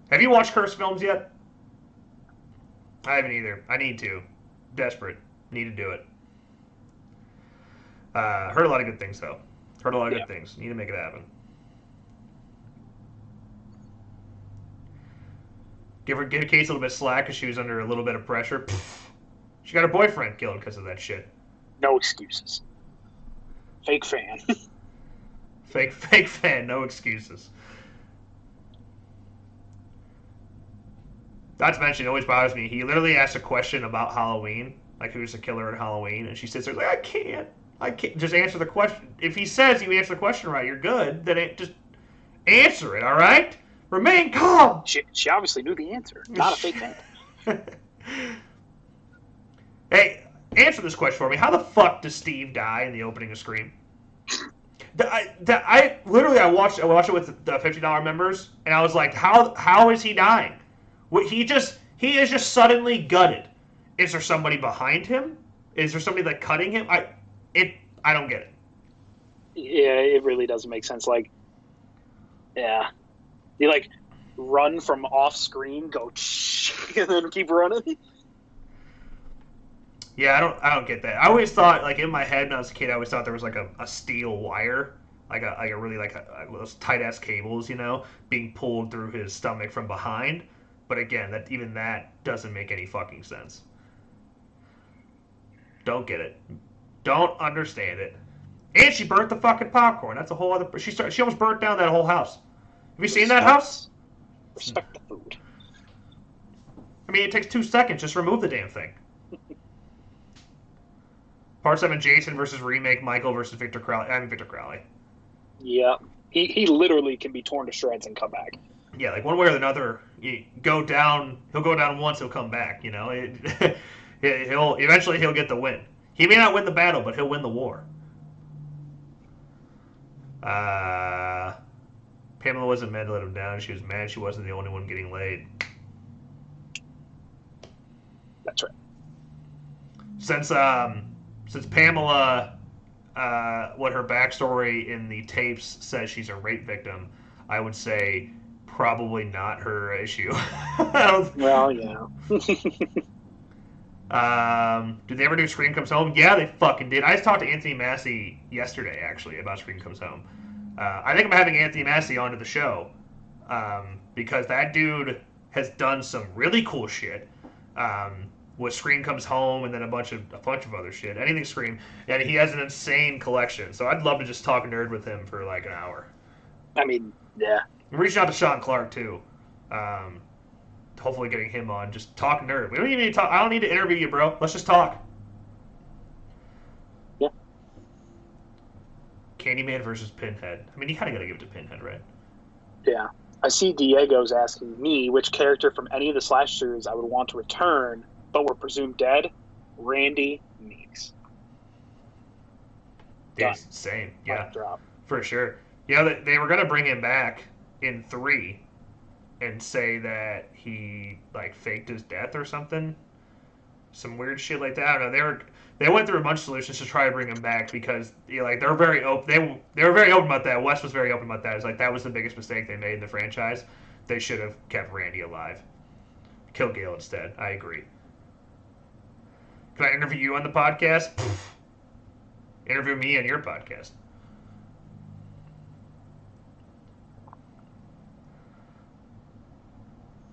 Have you watched Curse films yet? I haven't either. I need to. Desperate. Need to do it. Heard a lot of good things, though. Heard a lot of good things. Need to make it happen. Give Casey a little bit of slack because she was under a little bit of pressure. She got her boyfriend killed because of that shit. No excuses. Fake fan. Fake fan. No excuses. Not to mention, it always bothers me. He literally asked a question about Halloween, like who's the killer in Halloween, and she sits there like, I can't. Just answer the question. If he says you answer the question right, you're good. Then just answer it. All right. Remain calm. She obviously knew the answer. Not a fake fan. Hey, answer this question for me. How the fuck does Steve die in the opening of Scream? I watched it with the $50 members, and I was like, how is he dying? He is just suddenly gutted. Is there somebody behind him? Is there somebody like cutting him? I don't get it. Yeah, it really doesn't make sense. Like, yeah, you like run from off screen, go and then keep running. Yeah, I don't get that. I always thought, like in my head when I was a kid, I always thought there was like a steel wire, like a really like those tight ass cables, being pulled through his stomach from behind. But again, that doesn't make any fucking sense. Don't get it. Don't understand it. And she burnt the fucking popcorn. That's a whole other. She almost burnt down that whole house. Have you seen that house? Respect the food. I mean, it takes 2 seconds. Just remove the damn thing. Part 7, Jason versus remake, Michael versus Victor Crowley. I mean, Victor Crowley. Yeah. He literally can be torn to shreds and come back. Yeah, like one way or another, he'll go down once, he'll come back, Eventually he'll get the win. He may not win the battle, but he'll win the war. Pamela wasn't mad to let him down. She was mad she wasn't the only one getting laid. That's right. Since Pamela, what her backstory in the tapes says she's a rape victim, I would say probably not her issue. Well, yeah. Did they ever do Scream Comes Home? Yeah, they fucking did. I just talked to Anthony Massey yesterday, actually, about Scream Comes Home. I think I'm having Anthony Massey onto the show because that dude has done some really cool shit. With Scream Comes Home and then a bunch of other shit. Anything Scream. And he has an insane collection. So I'd love to just talk nerd with him for like an hour. I mean, yeah. I'm reaching out to Sean Clark too. Hopefully getting him on. Just talk nerd. We don't even need to talk. I don't need to interview you, bro. Let's just talk. Yeah. Candyman versus Pinhead. I mean, you kind of got to give it to Pinhead, right? Yeah. I see Diego's asking me which character from any of the slashers I would want to return but were presumed dead. Randy Meeks. Yeah, same. Yeah, drop. For sure. Yeah, they were going to bring him back in 3 and say that he like faked his death or something. Some weird shit like that. I don't know. They went through a bunch of solutions to try to bring him back because they're very open. They were very open about that. Wes was very open about that. It's like that was the biggest mistake they made in the franchise. They should have kept Randy alive. Kill Gale instead. I agree. Can I interview you on the podcast? Pfft. Interview me on your podcast.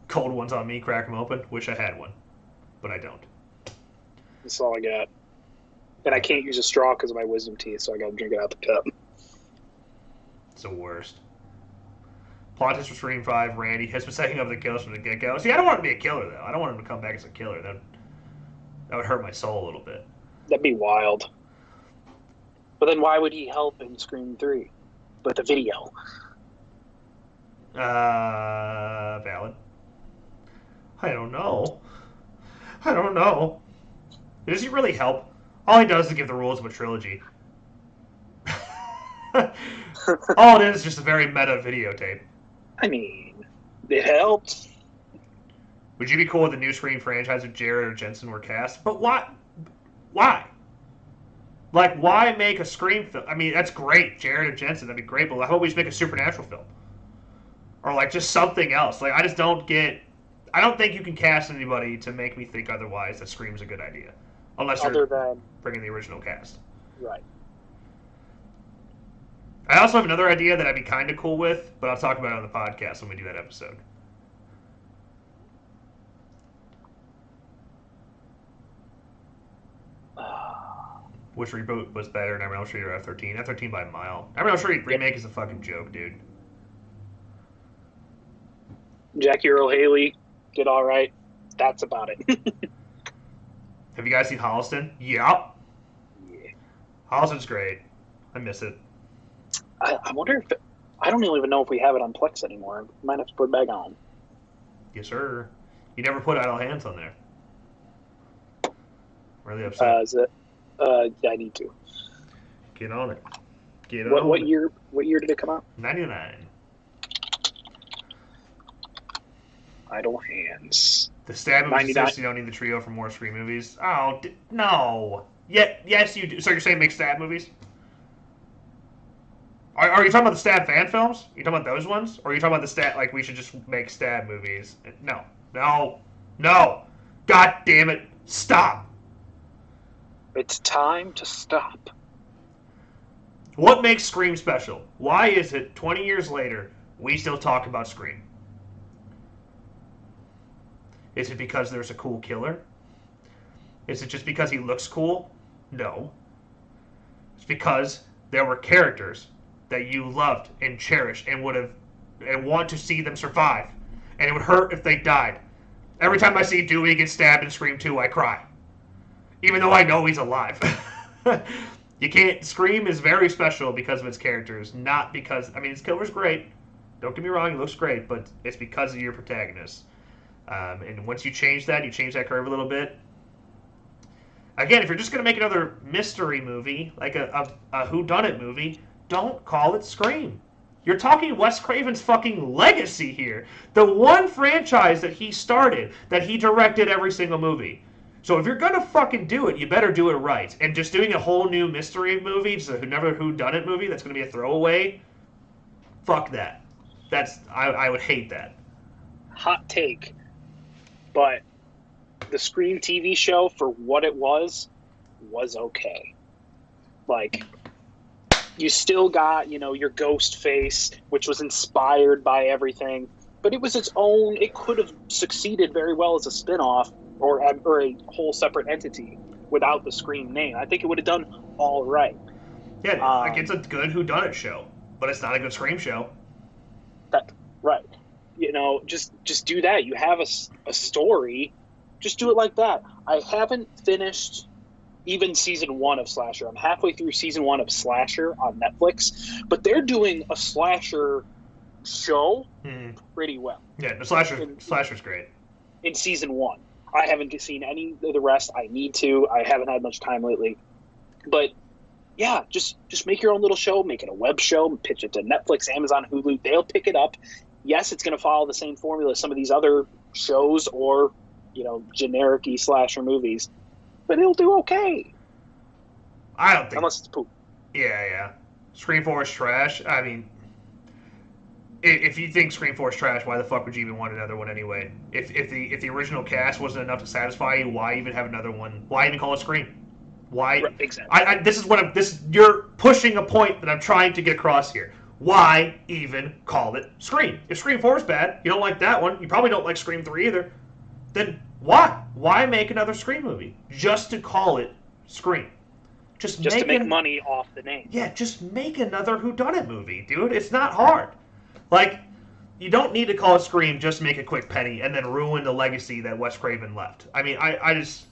Cold ones on me, crack them open. Wish I had one, but I don't. That's all I got. And I can't use a straw because of my wisdom teeth, so I got to drink it out the cup. It's the worst. Plot twist for Scream 5, Randy has been setting up the kills from the get-go. See, I don't want him to be a killer, though. I don't want him to come back as a killer. That would hurt my soul a little bit. That'd be wild. But then why would he help in Scream 3 with the video? Valid. I don't know. Does he really help? All he does is give the rules of a trilogy. All it is just a very meta videotape. I mean, it helped. Would you be cool with the new Scream franchise if Jared or Jensen were cast? But why? Why? Like, why make a Scream film? I mean, that's great. Jared and Jensen, that'd be great. But how about we just make a supernatural film? Or, like, just something else. Like, I just don't get... I don't think you can cast anybody to make me think otherwise that Scream's a good idea. Unless you're bringing the original cast. Right. I also have another idea that I'd be kind of cool with, but I'll talk about it on the podcast when we do that episode. Which reboot was better, Nightmare on Elm Street or F-13? F-13 by a mile. Nightmare on Elm Street remake is a fucking joke, dude. Jackie Earle Haley did all right. That's about it. Have you guys seen Holliston? Yep. Yeah. Holliston's great. I miss it. I wonder if... I don't even know if we have it on Plex anymore. Might have to put it back on. Yes, sir. You never put Idle Hands on there. Really upset. Is it? Yeah, I need to. Get on it. Get What on what it. year? What year did it come out? 99. Idle Hands. The stab movies 99. exist. You don't need the trio for more Scream movies. Oh, no. Yes, you do. So you're saying make stab movies? Are you talking about the stab fan films? Are you talking about those ones? Or are you talking about the stab, like we should just make stab movies? No. No. No. God damn it. Stop. It's time to stop. What makes Scream special? Why is it 20 years later we still talk about Scream? Is it because there's a cool killer? Is it just because he looks cool? No. It's because there were characters that you loved and cherished and want to see them survive. And it would hurt if they died. Every time I see Dewey get stabbed in Scream 2, I cry. Even though I know he's alive. You can't. Scream is very special because of its characters, not because. I mean, his killer's great. Don't get me wrong, he looks great, but it's because of your protagonist. And once you change that curve a little bit. Again, if you're just going to make another mystery movie, like a whodunit movie, don't call it Scream. You're talking Wes Craven's fucking legacy here. The one franchise that he started, that he directed every single movie. So if you're going to fucking do it, you better do it right. And just doing a whole new mystery movie, just another whodunit movie that's going to be a throwaway, fuck that. I would hate that. Hot take. But the Scream TV show, for what it was okay. Like, you still got, your ghost face, which was inspired by everything, but it was its own. It could have succeeded very well as a spin-off or a whole separate entity without the Scream name. I think it would have done all right. Yeah, it's a good whodunit show, but it's not a good Scream show. Right. Just do that. You have a story. Just do it like that. I haven't finished even season 1 of Slasher. I'm halfway through season 1 of Slasher on Netflix, but they're doing a Slasher show pretty well. Yeah, the Slasher's great. In season 1. I haven't seen any of the rest. I need to. I haven't had much time lately. But yeah, just make your own little show, make it a web show, pitch it to Netflix, Amazon, Hulu. They'll pick it up. Yes, it's going to follow the same formula as some of these other shows or, generic-y slasher movies, but it'll do okay. I don't think. Unless it's poop. Yeah. Scream 4 is trash. I mean, if you think Scream 4 is trash, why the fuck would you even want another one anyway? If the original cast wasn't enough to satisfy you, why even have another one? Why even call it Scream? Why? Right, exactly. You're pushing a point that I'm trying to get across here. Why even call it Scream? If Scream 4 is bad, you don't like that one, you probably don't like Scream 3 either, then why? Why make another Scream movie? Just to call it Scream. Just to make money off the name. Yeah, just make another whodunit movie, dude. It's not hard. Like, you don't need to call it Scream, just make a quick penny and then ruin the legacy that Wes Craven left. I mean, I just...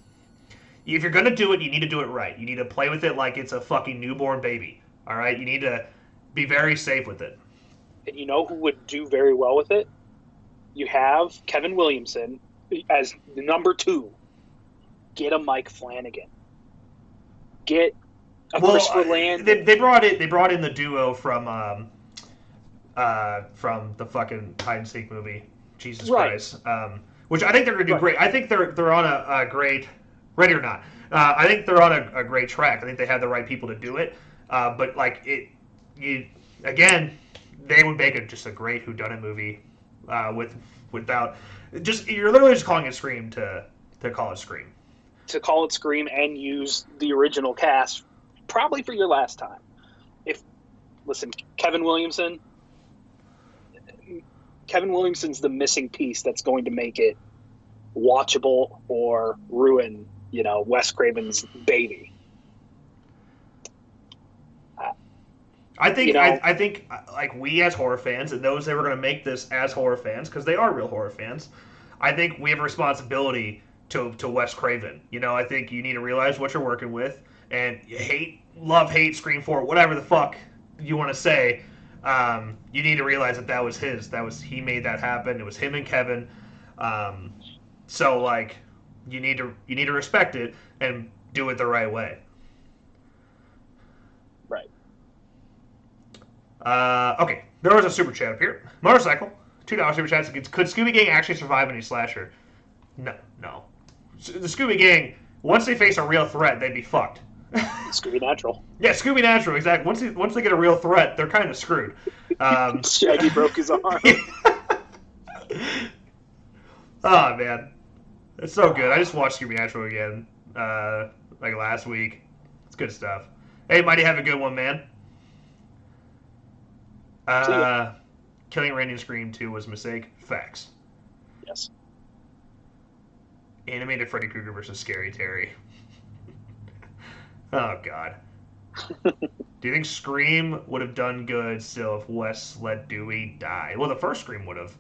If you're going to do it, you need to do it right. You need to play with it like it's a fucking newborn baby. All right? You need to be very safe with it. And you know who would do very well with it? You have Kevin Williamson as the number 2. Get a Mike Flanagan. Get a Christopher Land. They brought in the duo from the fucking hide and seek movie, Jesus Christ. Which I think they're gonna do great. I think they're on a great, ready or not. I think they're on a great track. I think they have the right people to do it. But like again, they would make just a great whodunit movie without just you're literally just calling it Scream to call it Scream. To call it Scream and use the original cast, probably for your last time. Listen, Kevin Williamson's the missing piece that's going to make it watchable or ruin, Wes Craven's baby. I think like we as horror fans and those that were going to make this as horror fans, because they are real horror fans, I think we have a responsibility to Wes Craven. I think you need to realize what you're working with, and love, hate, Scream 4, whatever the fuck you want to say. You need to realize that was his. He made that happen. It was him and Kevin. So like, you need to respect it and do it the right way. Right. Okay, there was a super chat up here. Motorcycle, $2 super chat. Could Scooby Gang actually survive any slasher? No, no. The Scooby Gang, once they face a real threat, they'd be fucked. Scooby Natural. Yeah, Scooby Natural, exactly. Once they get a real threat, they're kind of screwed. Shaggy broke his arm. Oh man, it's so good. I just watched Scooby Natural again, like last week. It's good stuff. Hey, Mighty, have a good one, man. Killing Randy in Scream 2 was a mistake. Facts. Yes. Animated Freddy Krueger versus Scary Terry. Oh god. Do you think Scream would have done good still if Wes let Dewey die? Well, the first Scream would have.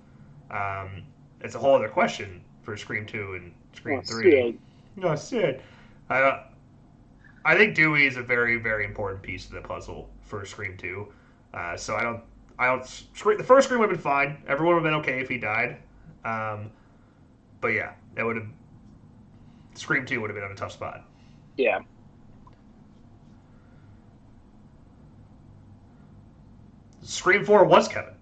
It's a whole other question for Scream 2 and Scream 3. No, Sid. I think Dewey is a very, very important piece of the puzzle for Scream 2. So the first Scream would have been fine. Everyone would have been okay if he died. But yeah, that would have. Scream 2 would have been on a tough spot. Yeah. Scream 4 was Kevin.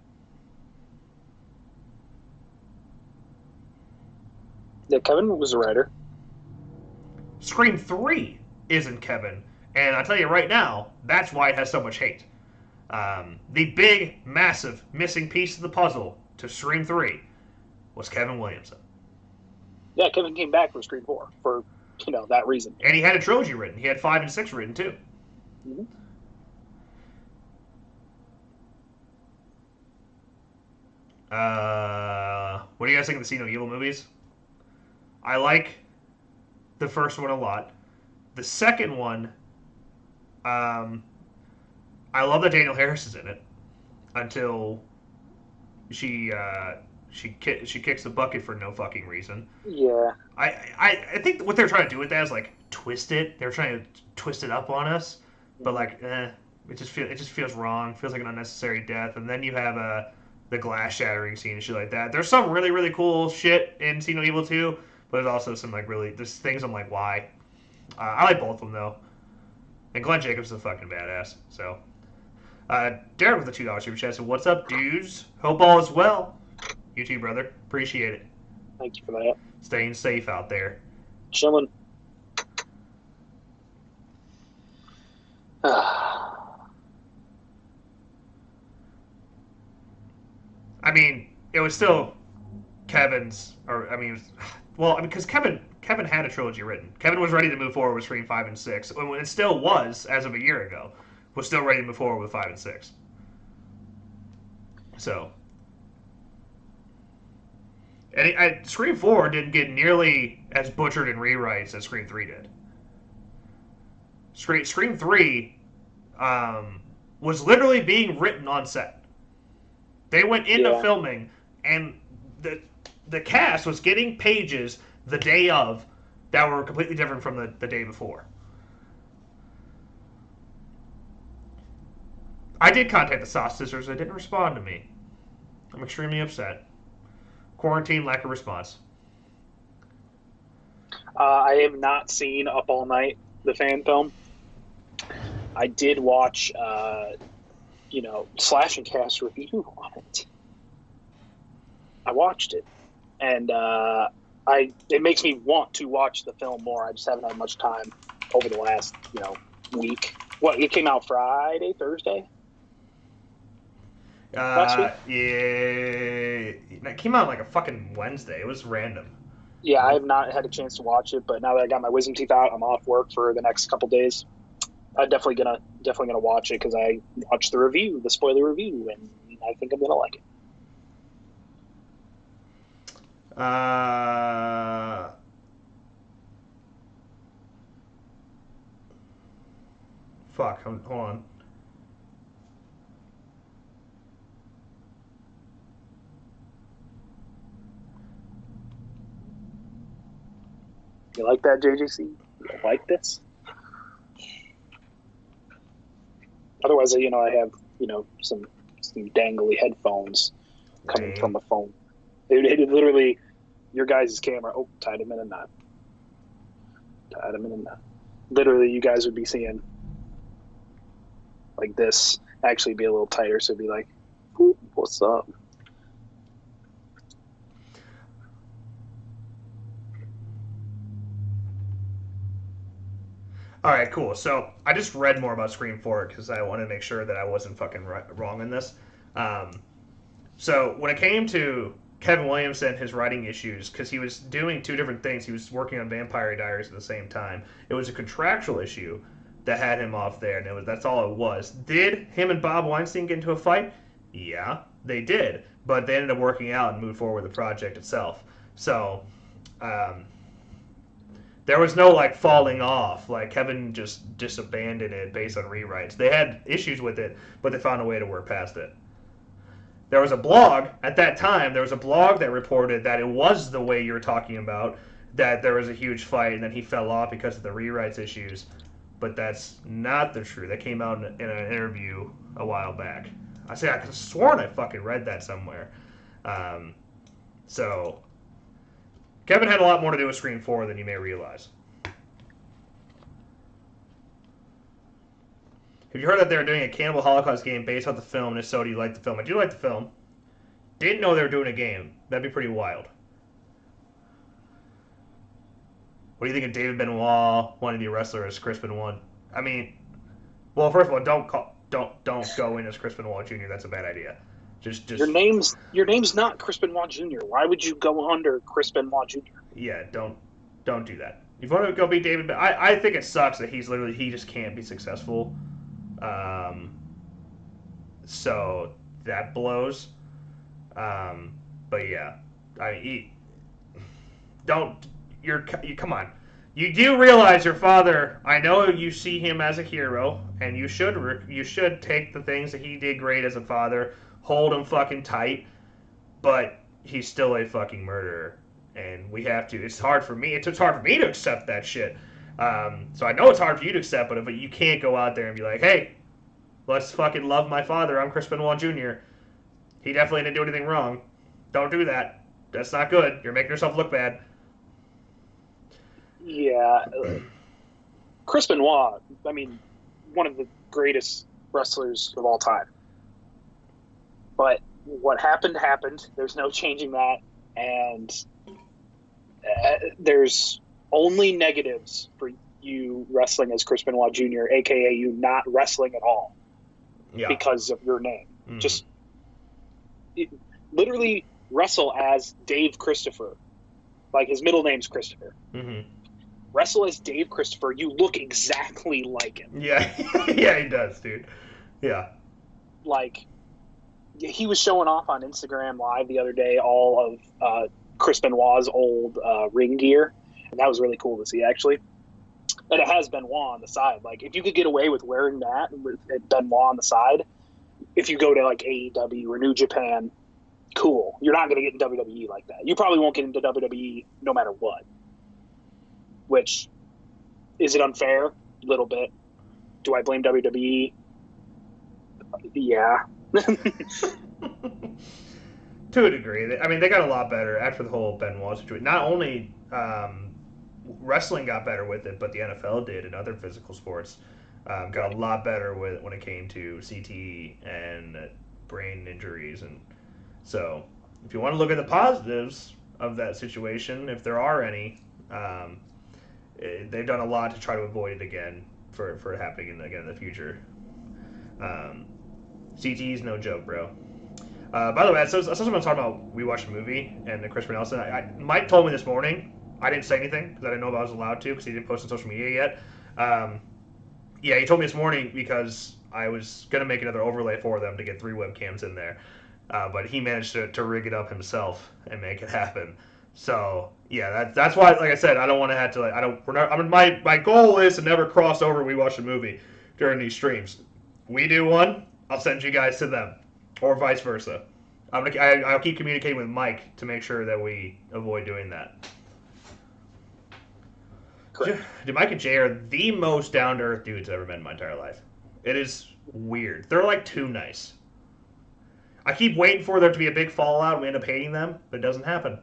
Yeah, Kevin was a writer. Scream 3 isn't Kevin. And I'll tell you right now, that's why it has so much hate. The big, massive, missing piece of the puzzle to Scream 3 was Kevin Williamson. Yeah, Kevin came back for Scream 4 for, that reason. And he had a trilogy written. He had 5 and 6 written, too. Mm-hmm. What do you guys think of the See No Evil movies? I like the first one a lot. The second one, I love that Danielle Harris is in it until she kicks the bucket for no fucking reason. Yeah. I think what they're trying to do with that is like twist it. They're trying to twist it up on us, but like, it just feels wrong. Feels like an unnecessary death. And then you have the glass shattering scene and shit like that. There's some really, really cool shit in See No Evil 2, but there's also some like there's things I'm like, why? I like both of them though. And Glenn Jacobs is a fucking badass. So, Derek with the $2 super chat said, "What's up, dudes? Hope all is well. You too, brother. Appreciate it. Thank you for that. Staying safe out there. Chilling." I mean, it was still Kevin's, because Kevin had a trilogy written. Kevin was ready to move forward with Scream 5 and 6. When it still was, as of a year ago, was still ready to move forward with 5 and 6. So, and Scream 4 didn't get nearly as butchered in rewrites as Scream 3 did. Scream 3 was literally being written on set. They went into filming, and the cast was getting pages the day of that were completely different from the day before. I did contact the Sauce Sisters. They didn't respond to me. I'm extremely upset. Quarantine, lack of response. I have not seen Up All Night, the fan film. I did watch, Slash and Cast review on it. I watched it, and it makes me want to watch the film more. I just haven't had much time over the last, week. What, it came out Thursday? Last week? Yeah, it came out like a fucking Wednesday. It was random. Yeah, I have not had a chance to watch it, but now that I got my wisdom teeth out, I'm off work for the next couple days. I'm definitely gonna watch it because I watched the spoiler review, and I think I'm gonna like it. Hold on. You like that, JJC? You like this? Otherwise, I have, some dangly headphones coming from a phone. It literally, your guys' camera, tied him in a knot. Literally, you guys would be seeing like this, actually be a little tighter. So it'd be like, what's up? All right, cool. So I just read more about Scream 4 because I wanted to make sure that I wasn't fucking wrong in this. Um, so when it came to Kevin Williamson, his writing issues, because he was doing two different things. He was working on Vampire Diaries at the same time. It was a contractual issue that had him off there, and that's all it was. Did him and Bob Weinstein get into a fight? Yeah, they did. But they ended up working out and moved forward with the project itself. So, there was no like falling off. Like Kevin just abandoned it based on rewrites. They had issues with it, but they found a way to work past it. There was a blog at that time. There was a blog that reported that it was the way you're talking about. That there was a huge fight and then he fell off because of the rewrites issues. But that's not the truth. That came out in an interview a while back. I could have sworn I fucking read that somewhere. So Kevin had a lot more to do with Scream 4 than you may realize. Have you heard that they're doing a Cannibal Holocaust game based on the film? And if so, do you like the film? I do like the film. Didn't know they were doing a game. That'd be pretty wild. What do you think of David Benoit wanting to be a wrestler as Chris Benoit? I mean, well, first of all, don't go in as Chris Benoit Jr. That's a bad idea. Just your name's not Chris Benoit Jr. Why would you go under Chris Benoit Jr.? Yeah, don't do that. If you want to go be David, I think it sucks that he just can't be successful. So that blows. But yeah, come on. You do realize your father. I know you see him as a hero, and you should take the things that he did great as a father, hold him fucking tight, but he's still a fucking murderer, and we have to. It's hard for me. It's hard for me to accept that shit. So I know it's hard for you to accept, but you can't go out there and be like, hey, let's fucking love my father. I'm Chris Benoit Jr. He definitely didn't do anything wrong. Don't do that. That's not good. You're making yourself look bad. Yeah. Chris Benoit, I mean, one of the greatest wrestlers of all time. But what happened. There's no changing that. And there's only negatives for you wrestling as Chris Benoit Jr., a.k.a. you not wrestling at all because of your name. Mm-hmm. Just literally wrestle as Dave Christopher. Like, his middle name's Christopher. Mm-hmm. Wrestle as Dave Christopher. You look exactly like him. Yeah. Yeah, he does, dude. Yeah. Like, he was showing off on Instagram Live the other day all of Chris Benoit's old ring gear. And that was really cool to see, actually. And it has Benoit on the side. Like, if you could get away with wearing that with Benoit on the side, if you go to, like, AEW or New Japan, cool. You're not going to get in WWE like that. You probably won't get into WWE no matter what. Which, is it unfair? A little bit. Do I blame WWE? Yeah. To a degree. I mean, they got a lot better after the whole Benoit situation. Not only wrestling got better with it, but the NFL did, and other physical sports got a lot better when it came to CTE and brain injuries. And so, if you want to look at the positives of that situation, if there are any, they've done a lot to try to avoid it again for it happening again in the future. CTE is no joke, bro. By the way, I saw someone talking about we watched a movie and Chris Nelson. Mike told me this morning. I didn't say anything because I didn't know if I was allowed to because he didn't post on social media yet. Yeah, he told me this morning because I was going to make another overlay for them to get 3 webcams in there. But he managed to rig it up himself and make it happen. So yeah, that's why, like I said, I don't want to have to like my goal is to never cross over. We watch a movie during these streams. We do one, I'll send you guys to them, or vice versa. I'll keep communicating with Mike to make sure that we avoid doing that. Correct. Dude, Mike and Jay are the most down to earth dudes I've ever met in my entire life. It is weird. They're like too nice. I keep waiting for there to be a big fallout and we end up hating them, but it doesn't happen.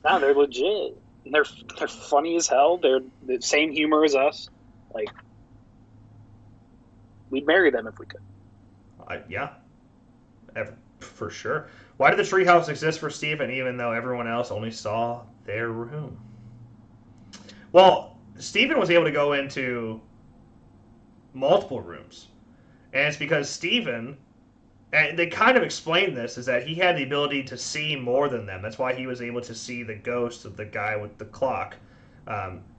No, they're legit. They're funny as hell. They're the same humor as us. Like, we'd marry them if we could. Yeah, for sure. Why did the treehouse exist for Steven, even though everyone else only saw their room? Well, Steven was able to go into multiple rooms, and it's because Steven, and they kind of explained this, is that he had the ability to see more than them. That's why he was able to see the ghost of the guy with the clock.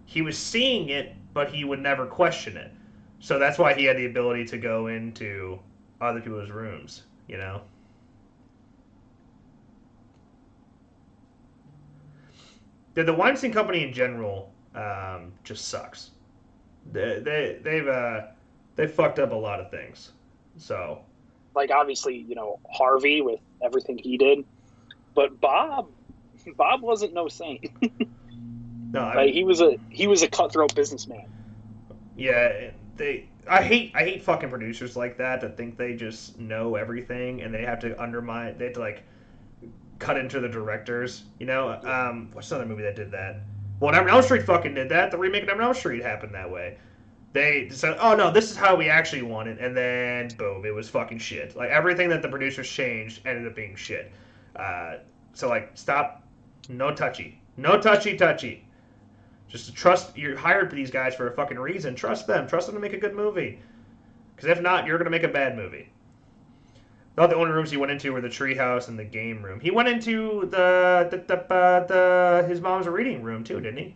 He was seeing it, but he would never question it. So that's why he had the ability to go into other people's rooms, you know? The Weinstein Company in general just sucks. They've fucked up a lot of things. So, like, obviously, Harvey with everything he did, but Bob wasn't no saint. No, he was a cutthroat businessman. Yeah, I hate fucking producers like that think they just know everything and they have to undermine. They have to like cut into the directors. What's another movie that did that? Well, Nightmare on Elm Street fucking did that. The remake of Nightmare on Elm Street happened that way. They said, "Oh no, this is how we actually want it," and then boom, it was fucking shit. Like everything that the producers changed ended up being shit. So like, stop, no touchy. Just to trust. You're hired for these guys for a fucking reason. Trust them to make a good movie. Because if not, you're gonna make a bad movie. Not the only rooms he went into were the treehouse and the game room. He went into the his mom's reading room too, didn't he?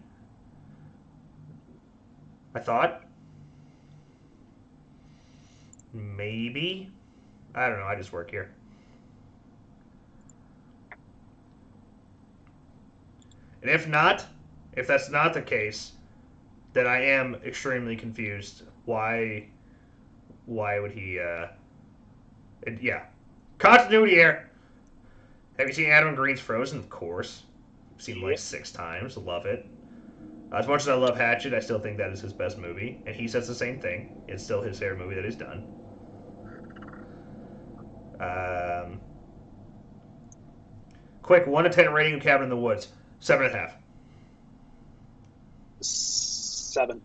I thought. Maybe. I don't know. I just work here. And if that's not the case, then I am extremely confused. Why would he, yeah. Continuity error. Have you seen Adam Green's Frozen? Of course. I've seen it like 6 times. Love it. As much as I love Hatchet, I still think that is his best movie. And he says the same thing. It's still his favorite movie that he's done. Quick, 1 to 10 rating of Cabin in the Woods. 7.5. 7.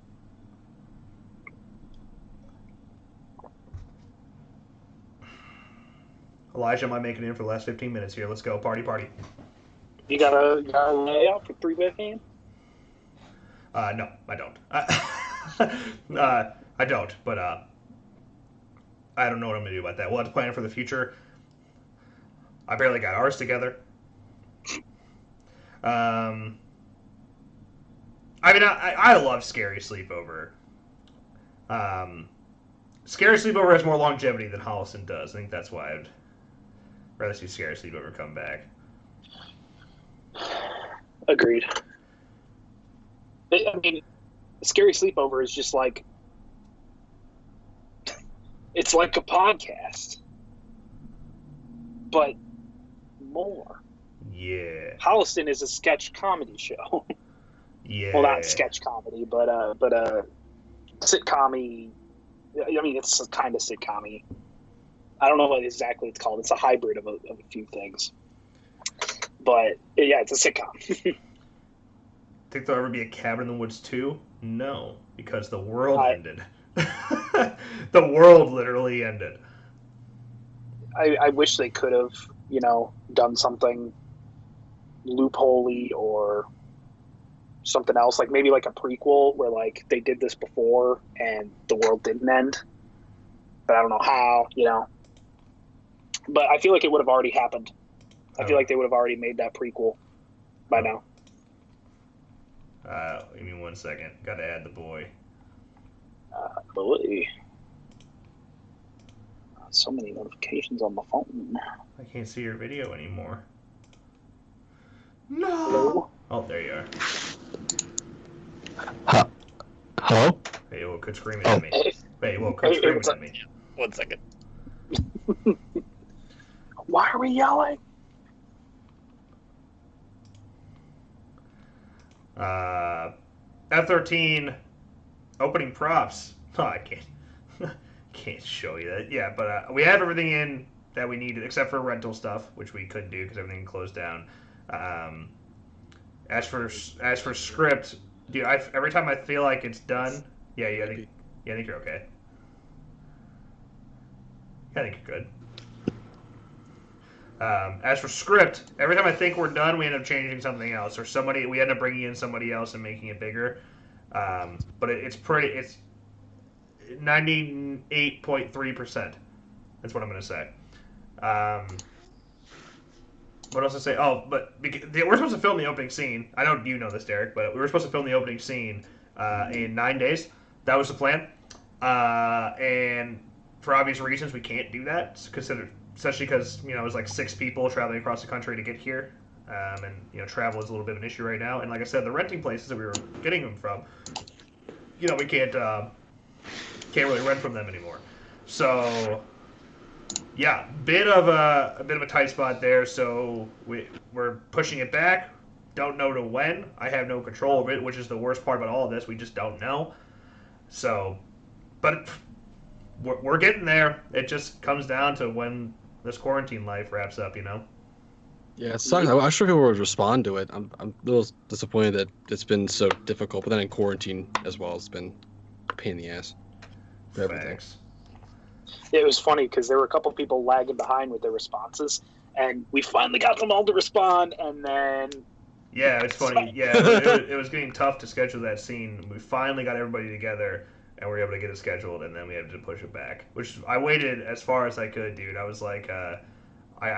Elijah, am I making it in for the last 15 minutes here? Let's go. Party. You got a layout for 3-bet hand? No, I don't. I don't, but I don't know what I'm going to do about that. We'll have to plan for the future. I barely got ours together. I mean, I love Scary Sleepover. Scary Sleepover has more longevity than Holliston does. I think that's why I'd rather see Scary Sleepover come back. Agreed. I mean, Scary Sleepover is just like... It's like a podcast. But more. Yeah. Holliston is a sketch comedy show. Yeah. Well, not sketch comedy, but sitcom-y. I mean, it's kind of sitcom-y. I don't know what exactly it's called. It's a hybrid of a few things. But, yeah, it's a sitcom. Think there'll ever be a Cabin in the Woods 2? No, because the world ended. The world literally ended. I wish they could have, done something loophole-y or something else, like maybe like a prequel where like they did this before and the world didn't end, but I don't know how, but I feel like it would have already happened. I feel like they would have already made that prequel by now. Give me 1 second. Gotta add the boy. Boy. So many notifications on my phone. I can't see your video anymore. No. Hello? Oh, there you are. Hello? Hey, well, quit screaming at me. Hey, well, quit screaming at me. 1 second. Why are we yelling? F-13 opening props. Oh, I can't show you that. Yeah, but we have everything in that we needed except for rental stuff, which we couldn't do because everything closed down. As for script, dude, every time I feel like it's done, I think you're okay. I think it could. As for script, every time I think we're done, we end up changing something else, or we end up bringing in somebody else and making it bigger. But it's 98.3%. That's what I'm going to say. What else to say? Oh, but we're supposed to film the opening scene. I know you know this, Derek, but we were supposed to film the opening scene in 9 days. That was the plan. And for obvious reasons, we can't do that, especially because it was like 6 people traveling across the country to get here. And travel is a little bit of an issue right now. And like I said, the renting places that we were getting them from, we can't really rent from them anymore. So yeah, bit of a tight spot there. So we're pushing it back. Don't know to when. I have no control of it, which is the worst part about all of this. We just don't know. So, but we're getting there. It just comes down to when this quarantine life wraps up, Yeah, it sucks. I'm sure people would respond to it. I'm a little disappointed that it's been so difficult, but then in quarantine as well, it's been a pain in the ass for everything. Thanks. It was funny because there were a couple people lagging behind with their responses, and we finally got them all to respond, and then... Yeah, it's funny. Yeah, it was getting tough to schedule that scene. We finally got everybody together, and we were able to get it scheduled, and then we had to push it back. Which I waited as far as I could, dude. I was like, I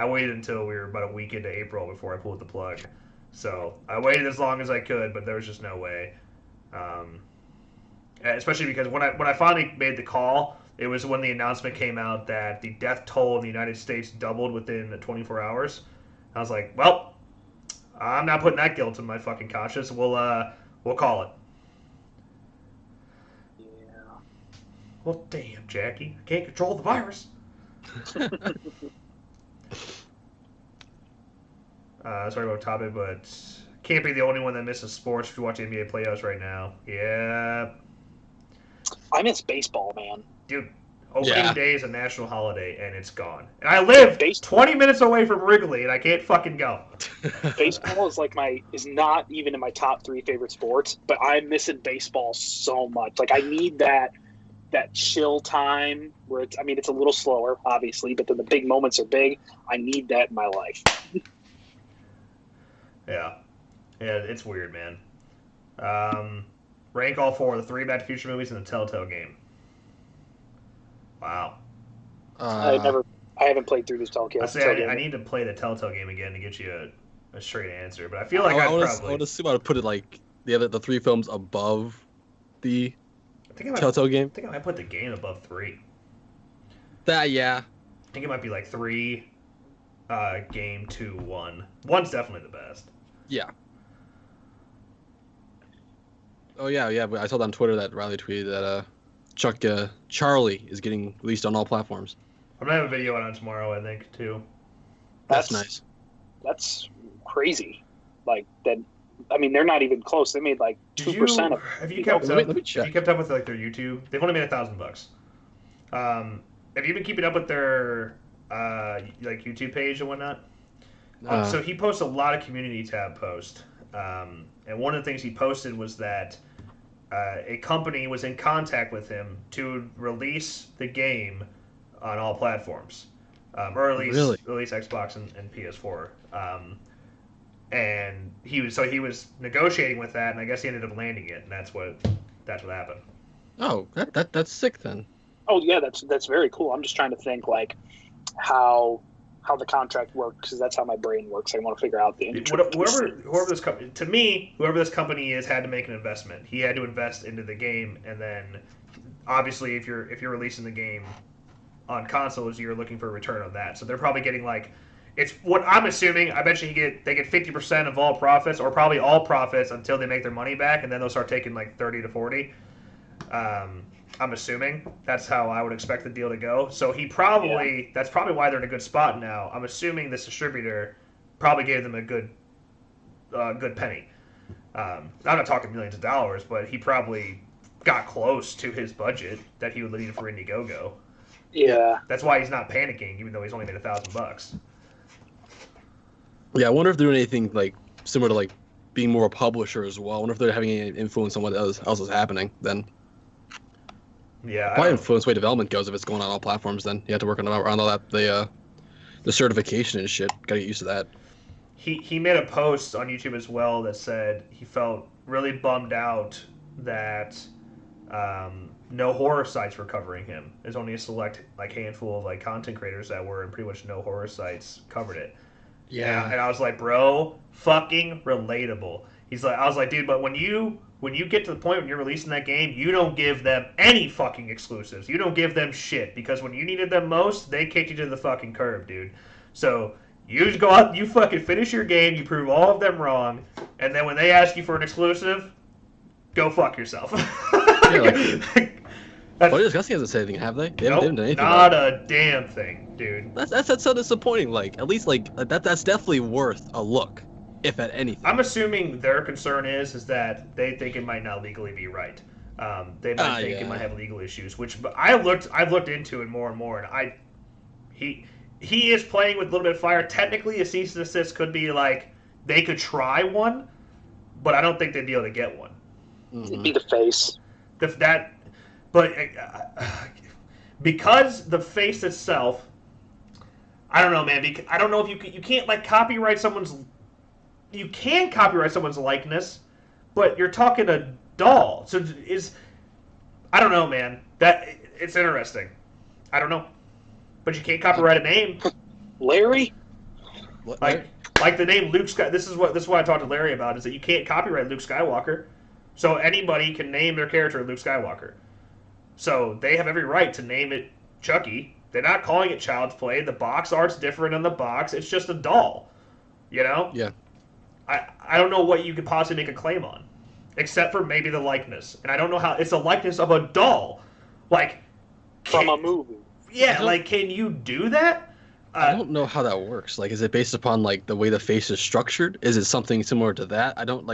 waited until we were about a week into April before I pulled the plug. So I waited as long as I could, but there was just no way. Especially because when I finally made the call, it was when the announcement came out that the death toll in the United States doubled within 24 hours. I was like, well, I'm not putting that guilt in my fucking conscience. We'll call it. Yeah. Well, damn, Jackie, I can't control the virus. Sorry about topic, but can't be the only one that misses sports if you watch NBA playoffs right now. Yeah. I miss baseball, man. Dude, opening day is a national holiday, and it's gone. And I live 20 minutes away from Wrigley, and I can't fucking go. Baseball is not even in my top 3 favorite sports, but I'm missing baseball so much. Like, I need that chill time where it's a little slower, obviously, but then the big moments are big. I need that in my life. Yeah, it's weird, man. Rank all 4 of the 3 Back to the Future movies in the Telltale game. Wow. I haven't played through this Telltale game. I need to play the Telltale game again to get you a straight answer, but I feel like I would assume I would put it like the 3 films above the Telltale game. I think I might put the game above 3. Yeah. I think it might be like 3, game 2, 1. 1's definitely the best. Yeah. Oh yeah. But I saw on Twitter that Riley tweeted that Charlie is getting released on all platforms. I'm gonna have a video on it tomorrow, I think, too. That's nice. That's crazy. Like that. They're not even close. They made like 2% of. Have you kept up? Let me check. Have you kept up with like their YouTube? They've only made $1,000. Have you been keeping up with their like YouTube page and whatnot? So he posts a lot of community tab posts, and one of the things he posted was that a company was in contact with him to release the game on all platforms, or at least release Xbox and PS4. And he was negotiating with that, and I guess he ended up landing it, and that's what happened. Oh, that's sick then. Oh yeah, that's very cool. I'm just trying to think like how the contract works, because that's how my brain works. I want to figure out whoever this company, to me, whoever this company is, had to make an investment. He had to invest into the game, and then obviously if you're releasing the game on consoles, you're looking for a return on that. So they're probably getting like, it's what I'm assuming. I bet you they get 50% of all profits, or probably all profits until they make their money back, and then they'll start taking like 30 to 40. I'm assuming that's how I would expect the deal to go. So that's probably why they're in a good spot now. I'm assuming this distributor probably gave them a good penny. I'm not talking millions of dollars, but he probably got close to his budget that he would need for Indiegogo. Yeah, that's why he's not panicking, even though he's only made $1,000. Yeah, I wonder if they're doing anything like similar to like being more a publisher as well. I wonder if they're having any influence on what else is happening then. Yeah, Probably influence the way development goes if it's going on all platforms. Then you have to work on all that the certification and shit. Got to get used to that. He made a post on YouTube as well that said he felt really bummed out that no horror sites were covering him. There's only a select handful of content creators that were, and pretty much no horror sites covered it. Yeah. And I was like, bro, fucking relatable. I was like, dude, but when you get to the point when you're releasing that game, you don't give them any fucking exclusives. You don't give them shit, because when you needed them most, they kicked you to the fucking curb, dude. So you just go out, you fucking finish your game, you prove all of them wrong, and then when they ask you for an exclusive, go fuck yourself. Well, Disgusting hasn't said anything, have they? They haven't done anything. Not a damn thing, dude. That's so disappointing. At least that's definitely worth a look, if at anything. I'm assuming their concern is that they think it might not legally be right. They might think it might have legal issues, but I've looked into it more and more, and he is playing with a little bit of fire. Technically, a cease and desist could be they could try one, but I don't think they'd be able to get one. It'd be the face. Because the face itself, I don't know, man. I don't know if you can't copyright someone's. You can copyright someone's likeness, but you're talking a doll. So I don't know, man. It's interesting. I don't know, but you can't copyright a name. Larry. Like the name Luke Sky. This is what I talked to Larry about, is that you can't copyright Luke Skywalker. So anybody can name their character Luke Skywalker. So they have every right to name it Chucky. They're not calling it Child's Play. The box art's different on the box. It's just a doll. You know? Yeah. I don't know what you could possibly make a claim on, except for maybe the likeness. And I don't know how. It's a likeness of a doll. From a movie. Yeah, can you do that? I don't know how that works. Is it based upon the way the face is structured? Is it something similar to that? I don't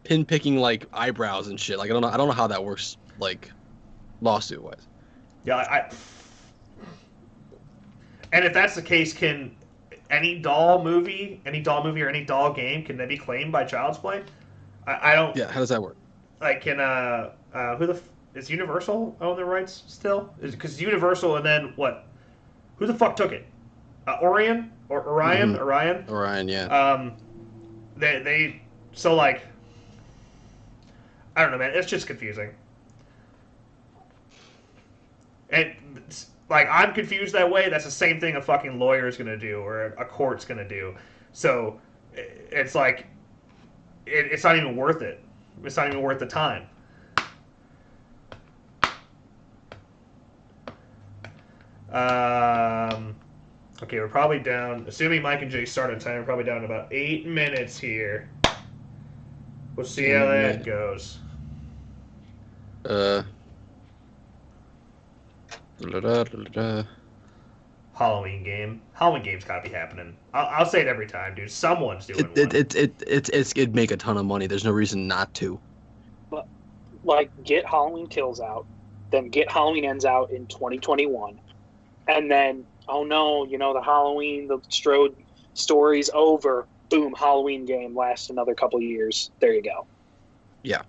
pin picking eyebrows and shit. I don't know how that works lawsuit wise. Yeah, and if that's the case, can any doll movie or any doll game, can they be claimed by Child's Play? I don't. Yeah, how does that work? Is Universal own the rights still? Because Universal, and then what? Who the fuck took it? Orion or Orion? Mm-hmm. Orion, yeah. They I don't know, man. It's just confusing. And I'm confused that way. That's the same thing a fucking lawyer is gonna do, or a court's gonna do. So it's it's not even worth it. It's not even worth the time. Okay, we're probably down. Assuming Mike and Jay start on time, we're probably down to about 8 minutes here. We'll see how that goes. Halloween game. Halloween game's gotta be happening. I'll say it every time, dude. Someone's doing one. It'd make a ton of money. There's no reason not to. But get Halloween Kills out, then get Halloween Ends out in 2021, and then the Halloween, the Strode story's over. Boom, Halloween game lasts another couple of years. There you go. Yeah.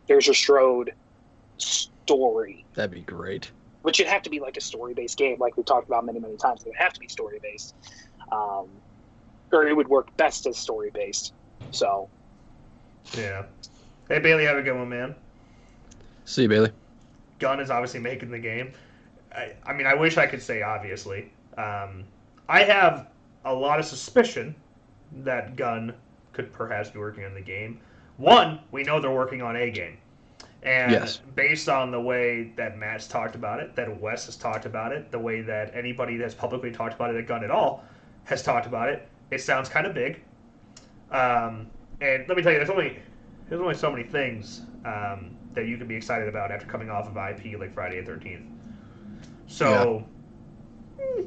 There's your Strode story. That'd be great. Which it'd have to be a story-based game, like we've talked about many, many times. It would have to be story-based. Or it would work best as story-based. So. Yeah. Hey, Bailey, have a good one, man. See you, Bailey. Gunn is obviously making the game. I mean, I wish I could say obviously. I have a lot of suspicion that Gunn could perhaps be working on the game. One, we know they're working on a game. And based on the way that Matt's talked about it, that Wes has talked about it, the way that anybody that's publicly talked about it at Gunn at all has talked about it, it sounds kind of big. And let me tell you, there's only so many things that you can be excited about after coming off of IP like Friday the 13th. So, I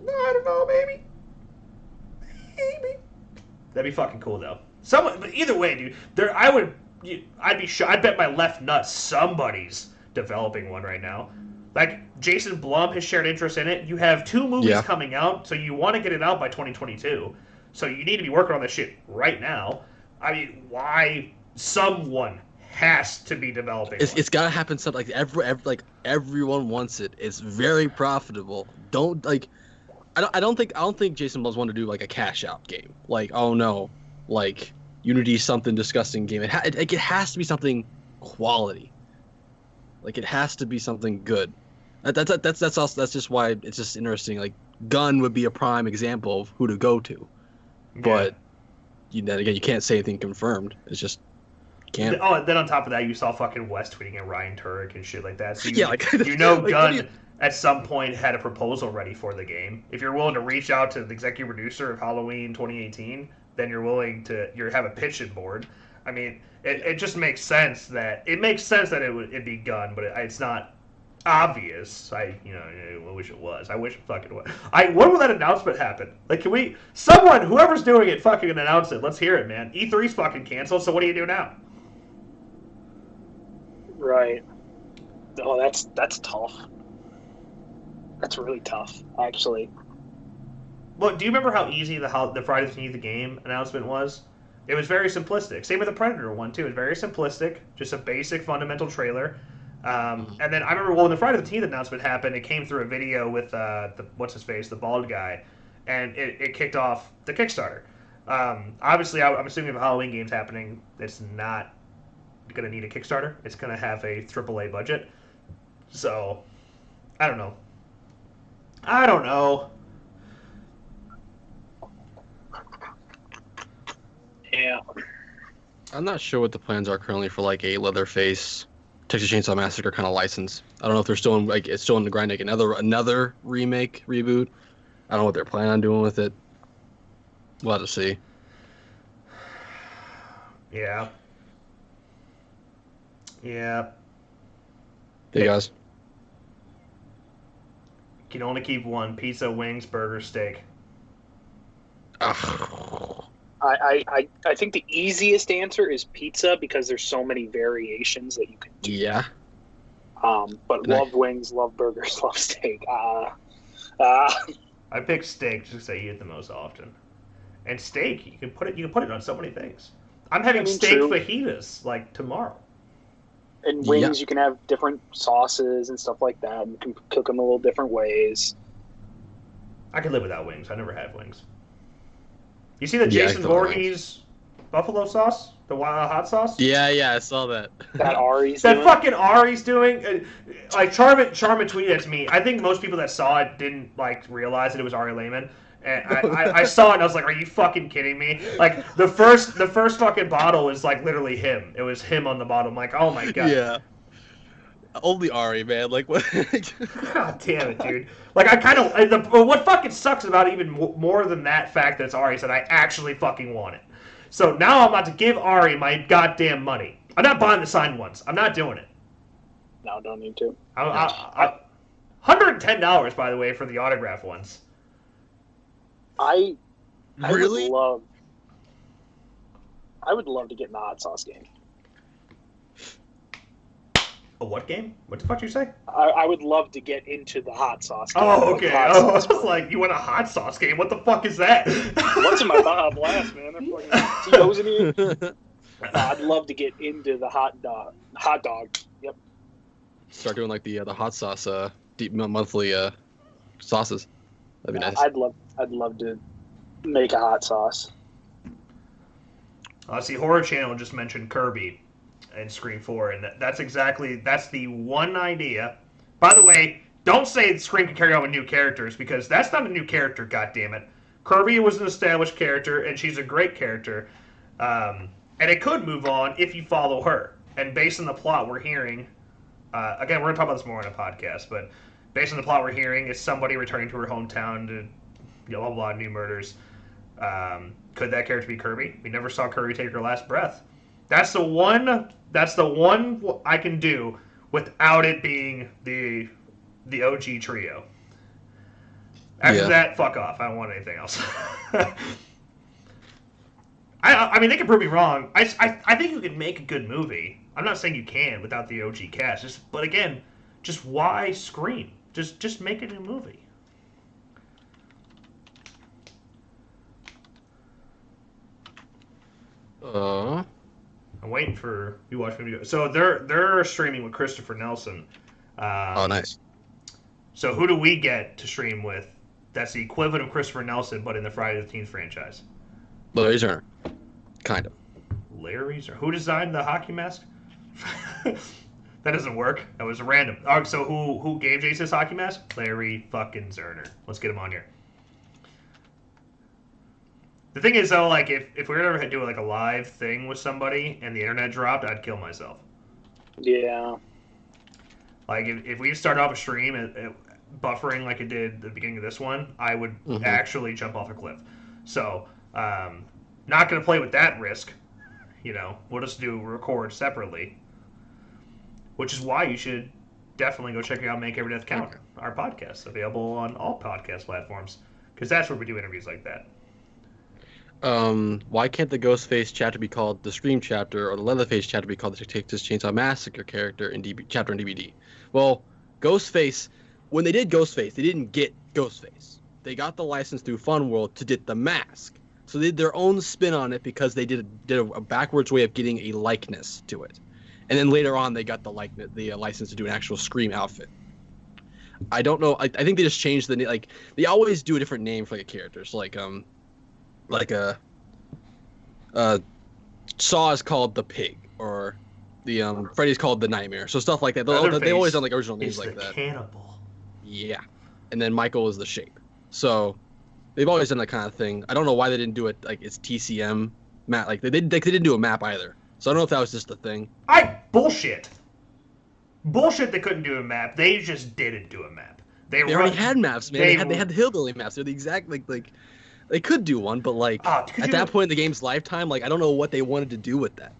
don't know, maybe. That'd be fucking cool, though. But either way, dude, I'd bet my left nut somebody's developing one right now. Jason Blum has shared interest in it. You have 2 movies coming out, so you want to get it out by 2022. So you need to be working on this shit right now. I mean, why? Someone has to be developing. It's gotta happen. Something like everyone wants it. It's very profitable. Don't like. I don't think Jason Blum's want to do like a cash out game. Like, oh no, like Unity's something disgusting game. It has to be something quality. Like it has to be something good. That's just why it's just interesting. Like Gun would be a prime example of who to go to, but then again you can't say anything confirmed. It's just can't. Oh, then on top of that, you saw fucking West tweeting at Ryan Turek and shit like that. So like Gun at some point had a proposal ready for the game. If you're willing to reach out to the executive producer of Halloween 2018, then you're willing to have a pitching board. I mean, it just makes sense that it'd be Gun, but it's not obvious. I wish it was. I wish it fucking was. When will that announcement happen? Like, whoever's doing it, fucking announce it. Let's hear it, man. E3's fucking canceled. So what do you do now? Right. Oh, that's tough. That's really tough, actually. Well, do you remember how easy the Friday the 13th game announcement was? It was very simplistic. Same with the Predator one, too. It was very simplistic. Just a basic, fundamental trailer. And then I remember when the Friday the 13th announcement happened, it came through a video with, the bald guy, and it kicked off the Kickstarter. Obviously, I'm assuming if a Halloween game's happening, it's not going to need a Kickstarter. It's going to have a AAA budget. So, I don't know. Yeah. I'm not sure what the plans are currently for like a Leatherface, Texas Chainsaw Massacre kind of license. I don't know if they're still it's still in the grind, like another remake reboot. I don't know what they're planning on doing with it. We'll have to see. Yeah. Hey guys. Can only keep one: pizza, wings, burger, steak. Ugh. I think the easiest answer is pizza because there's so many variations that you can do. Yeah. But love wings, love burgers, love steak. I pick steak just because I eat it the most often. And steak, you can put it on so many things. I'm having steak fajitas like tomorrow. And wings, you can have different sauces and stuff like that. You can cook them a little different ways. I could live without wings. I never had wings. You see the Jason Voorhees buffalo sauce? The wild hot sauce? Yeah, I saw that. That Ari's doing? Fucking Ari's doing? Like, Charmin tweeted it to me. I think most people that saw it didn't, realize that it was Ari Lehman. And I saw it and I was like, are you fucking kidding me? Like, the first fucking bottle was, literally him. It was him on the bottom. Like, oh my god. Yeah. Only Ari, man. Like, what? God damn it, dude. Like, I kind of... What fucking sucks about it even more than that fact that it's Ari is that I actually fucking want it. So now I'm about to give Ari my goddamn money. I'm not buying the signed ones. I'm not doing it. No, don't need to. $110, by the way, for the autograph ones. I really? I would love to get in the hot sauce game. A what game? What the fuck did you say? I would love to get into the hot sauce game. Oh, okay. I was like, you want a hot sauce game? What the fuck is that? What's in my Baja Blast, man? They're fucking Tito's in here. I'd love to get into the hot dog. Yep. Start doing the hot sauce deep monthly sauces. That'd be nice. I'd love to make a hot sauce. See, Horror Channel just mentioned Kirby and Scream 4, and that's the one idea. By the way, don't say Scream can carry on with new characters, because that's not a new character, goddammit. Kirby was an established character, and she's a great character. And it could move on if you follow her. And based on the plot we're hearing, again, we're going to talk about this more in a podcast, but based on the plot we're hearing, it's somebody returning to her hometown to blah, blah, new murders. Could that character be Kirby? We never saw Kirby take her last breath. That's the one I can do without it being the OG trio. After that, fuck off. I don't want anything else. I mean, they can prove me wrong. I think you can make a good movie. I'm not saying you can without the OG cast. But again, just why Scream? Just make a new movie. I'm waiting for you watch me go. So they're streaming with Christopher Nelson. Oh, nice. So who do we get to stream with? That's the equivalent of Christopher Nelson, but in the Friday the 13th franchise. Larry Zerner, kind of. Larry Zerner. Who designed the hockey mask? That doesn't work. That was random. So who gave Jason his hockey mask? Larry fucking Zerner. Let's get him on here. The thing is, though, like if we were ever to do like a live thing with somebody and the internet dropped, I'd kill myself. Yeah. Like if we start off a stream and buffering like it did at the beginning of this one, I would actually jump off a cliff. So not going to play with that risk. You know, we'll just record separately. Which is why you should definitely go check out Make Every Death Count, our podcast, available on all podcast platforms, because that's where we do interviews like that. Why can't the Ghostface chapter be called the Scream chapter, or the Leatherface chapter be called the Texas Chainsaw Massacre character in chapter and DVD? Well, Ghostface, when they did Ghostface, they didn't get Ghostface. They got the license through Funworld to get the mask. So they did their own spin on it because they did a backwards way of getting a likeness to it. And then later on, they got the license to do an actual Scream outfit. I don't know. I think they just changed the name. Like, they always do a different name for like a character. So Saw is called the Pig, or the Freddy's called the Nightmare. So stuff like that. They always done like original names like that. Cannibal. Yeah, and then Michael is the Shape. So they've always done that kind of thing. I don't know why they didn't do it like it's TCM map. Like they didn't do a map either. So I don't know if that was just a thing. Bullshit. Bullshit they couldn't do a map. They just didn't do a map. They already had maps, man. They had the hillbilly maps. They're the exact like they could do one, but like at that point in the game's lifetime, like I don't know what they wanted to do with that.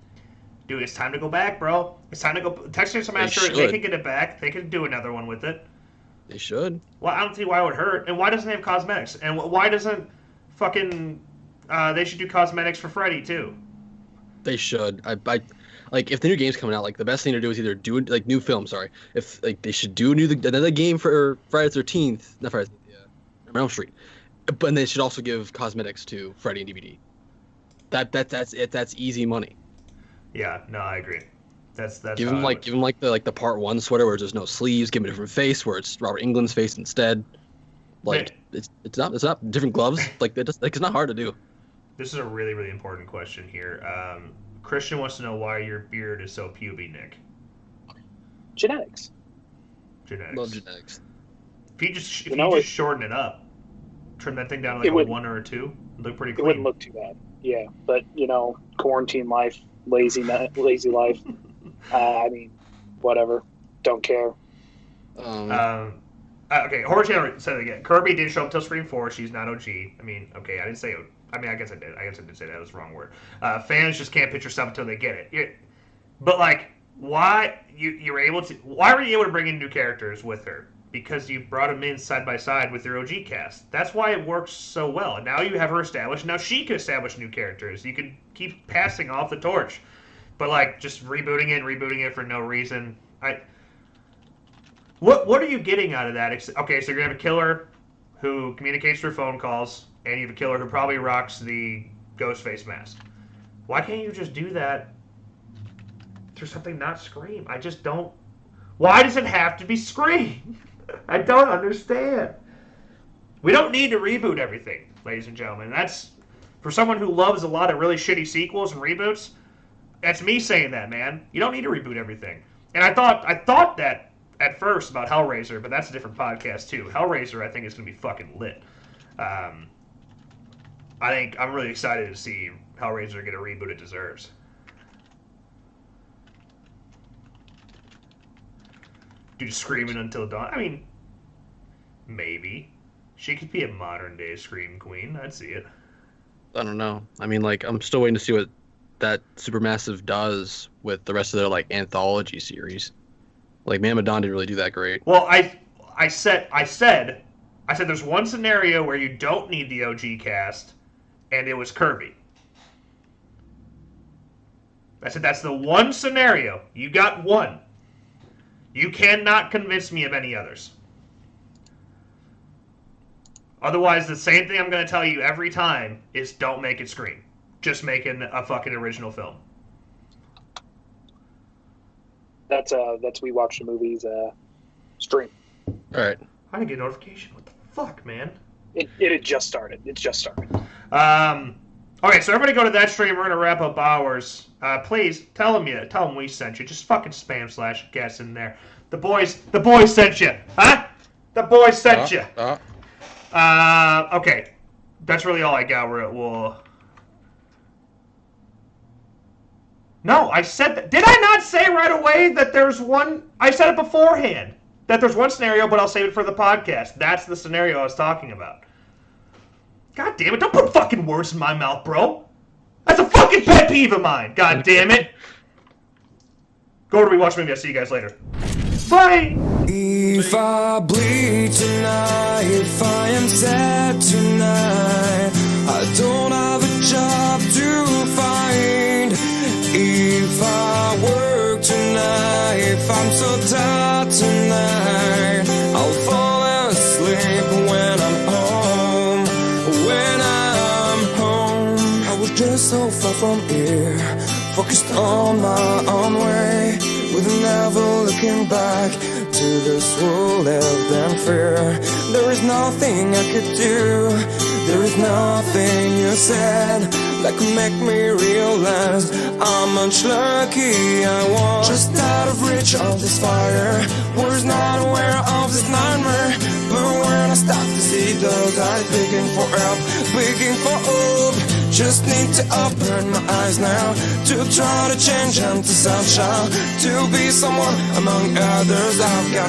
Dude, it's time to go back, bro. It's time to go. Texas Massacre, they can get it back. They can do another one with it. They should. Well, I don't see why it would hurt. And why doesn't it have cosmetics? And why doesn't fucking they should do cosmetics for Freddy too? They should. I like if the new game's coming out, like the best thing to do is either do like new film. Sorry, if like they should do another game for Friday the 13th, not Friday, Elm Street, but they should also give cosmetics to Freddy and DVD. That's it. That's easy money. Yeah, no, I agree. That's give him the part 1 sweater where there's no sleeves. Give him a different face where it's Robert Englund's face instead. Like it's not different gloves. Like it's not hard to do. This is a really, really important question here. Christian wants to know why your beard is so puby, Nick. Genetics. Love genetics. If you just shorten it up, trim that thing down to like a 1 or a 2, it'd look pretty clean. It wouldn't look too bad. Yeah, but quarantine life, lazy life. I mean, whatever. Don't care. Okay, Horror Channel said it again. Kirby didn't show up till Scream 4. She's not OG. I mean, okay, I didn't say. I guess I did. I did say that. That was the wrong word. Fans just can't picture stuff until they get it. But like, why you were able to? Why were you able to bring in new characters with her? Because you brought them in side by side with your OG cast. That's why it works so well. And now you have her established. Now she can establish new characters. You can keep passing off the torch. But like, just rebooting it for no reason. What are you getting out of that? Okay, so you're gonna have a killer who communicates through phone calls, and you have a killer who probably rocks the Ghostface mask. Why can't you just do that through something not Scream? I just don't. Why does it have to be Scream? I don't understand. We don't need to reboot everything, ladies and gentlemen. That's for someone who loves a lot of really shitty sequels and reboots. That's me saying that, man. You don't need to reboot everything. And I thought that at first about Hellraiser, but that's a different podcast too. Hellraiser, I think, is going to be fucking lit. I'm really excited to see Hellraiser get a reboot it deserves. Dude, Screaming Until Dawn. I mean, maybe. She could be a modern-day Scream Queen. I'd see it. I don't know. I mean, like, I'm still waiting to see what that Supermassive does with the rest of their, like, anthology series. Like, Man Madonna didn't really do that great. Well, I said there's one scenario where you don't need the OG cast, and it was Kirby. I said that's the one scenario. You got one. You cannot convince me of any others. Otherwise, the same thing I'm going to tell you every time is don't make it Scream. Just make it a fucking original film. That's We Watch the Movies stream. All right. I didn't get a notification. What the fuck, man? It had just started. It's just started. Okay, so everybody go to that stream. We're gonna wrap up ours. Please tell them we sent you. Just fucking spam / guess in there. The boys sent you, huh? The boys sent you. Okay, that's really all I got. No, I said that. Did I not say right away that there's one? I said it beforehand that there's one scenario, but I'll save it for the podcast. That's the scenario I was talking about. God damn it! Don't put fucking words in my mouth, bro. That's a fucking pet peeve of mine. God damn it. Go to rewatch movie. I'll see you guys later. Bye. If I bleed tonight, if I am sad tonight, I don't have a job to find. If I work tonight, if I'm so tired tonight, I'll fall asleep when I'm home. When I'm home, I was just so far from here, focused on my own way, with never looking back to this world lived in fear. There is nothing I could do, there is nothing you said that could make me realize how much lucky I was. Just out of reach of this fire, was not aware of this nightmare. But when I start to see those eyes begging for help, begging for hope, just need to open my eyes now to try to change into sunshine, to be someone among others. I've got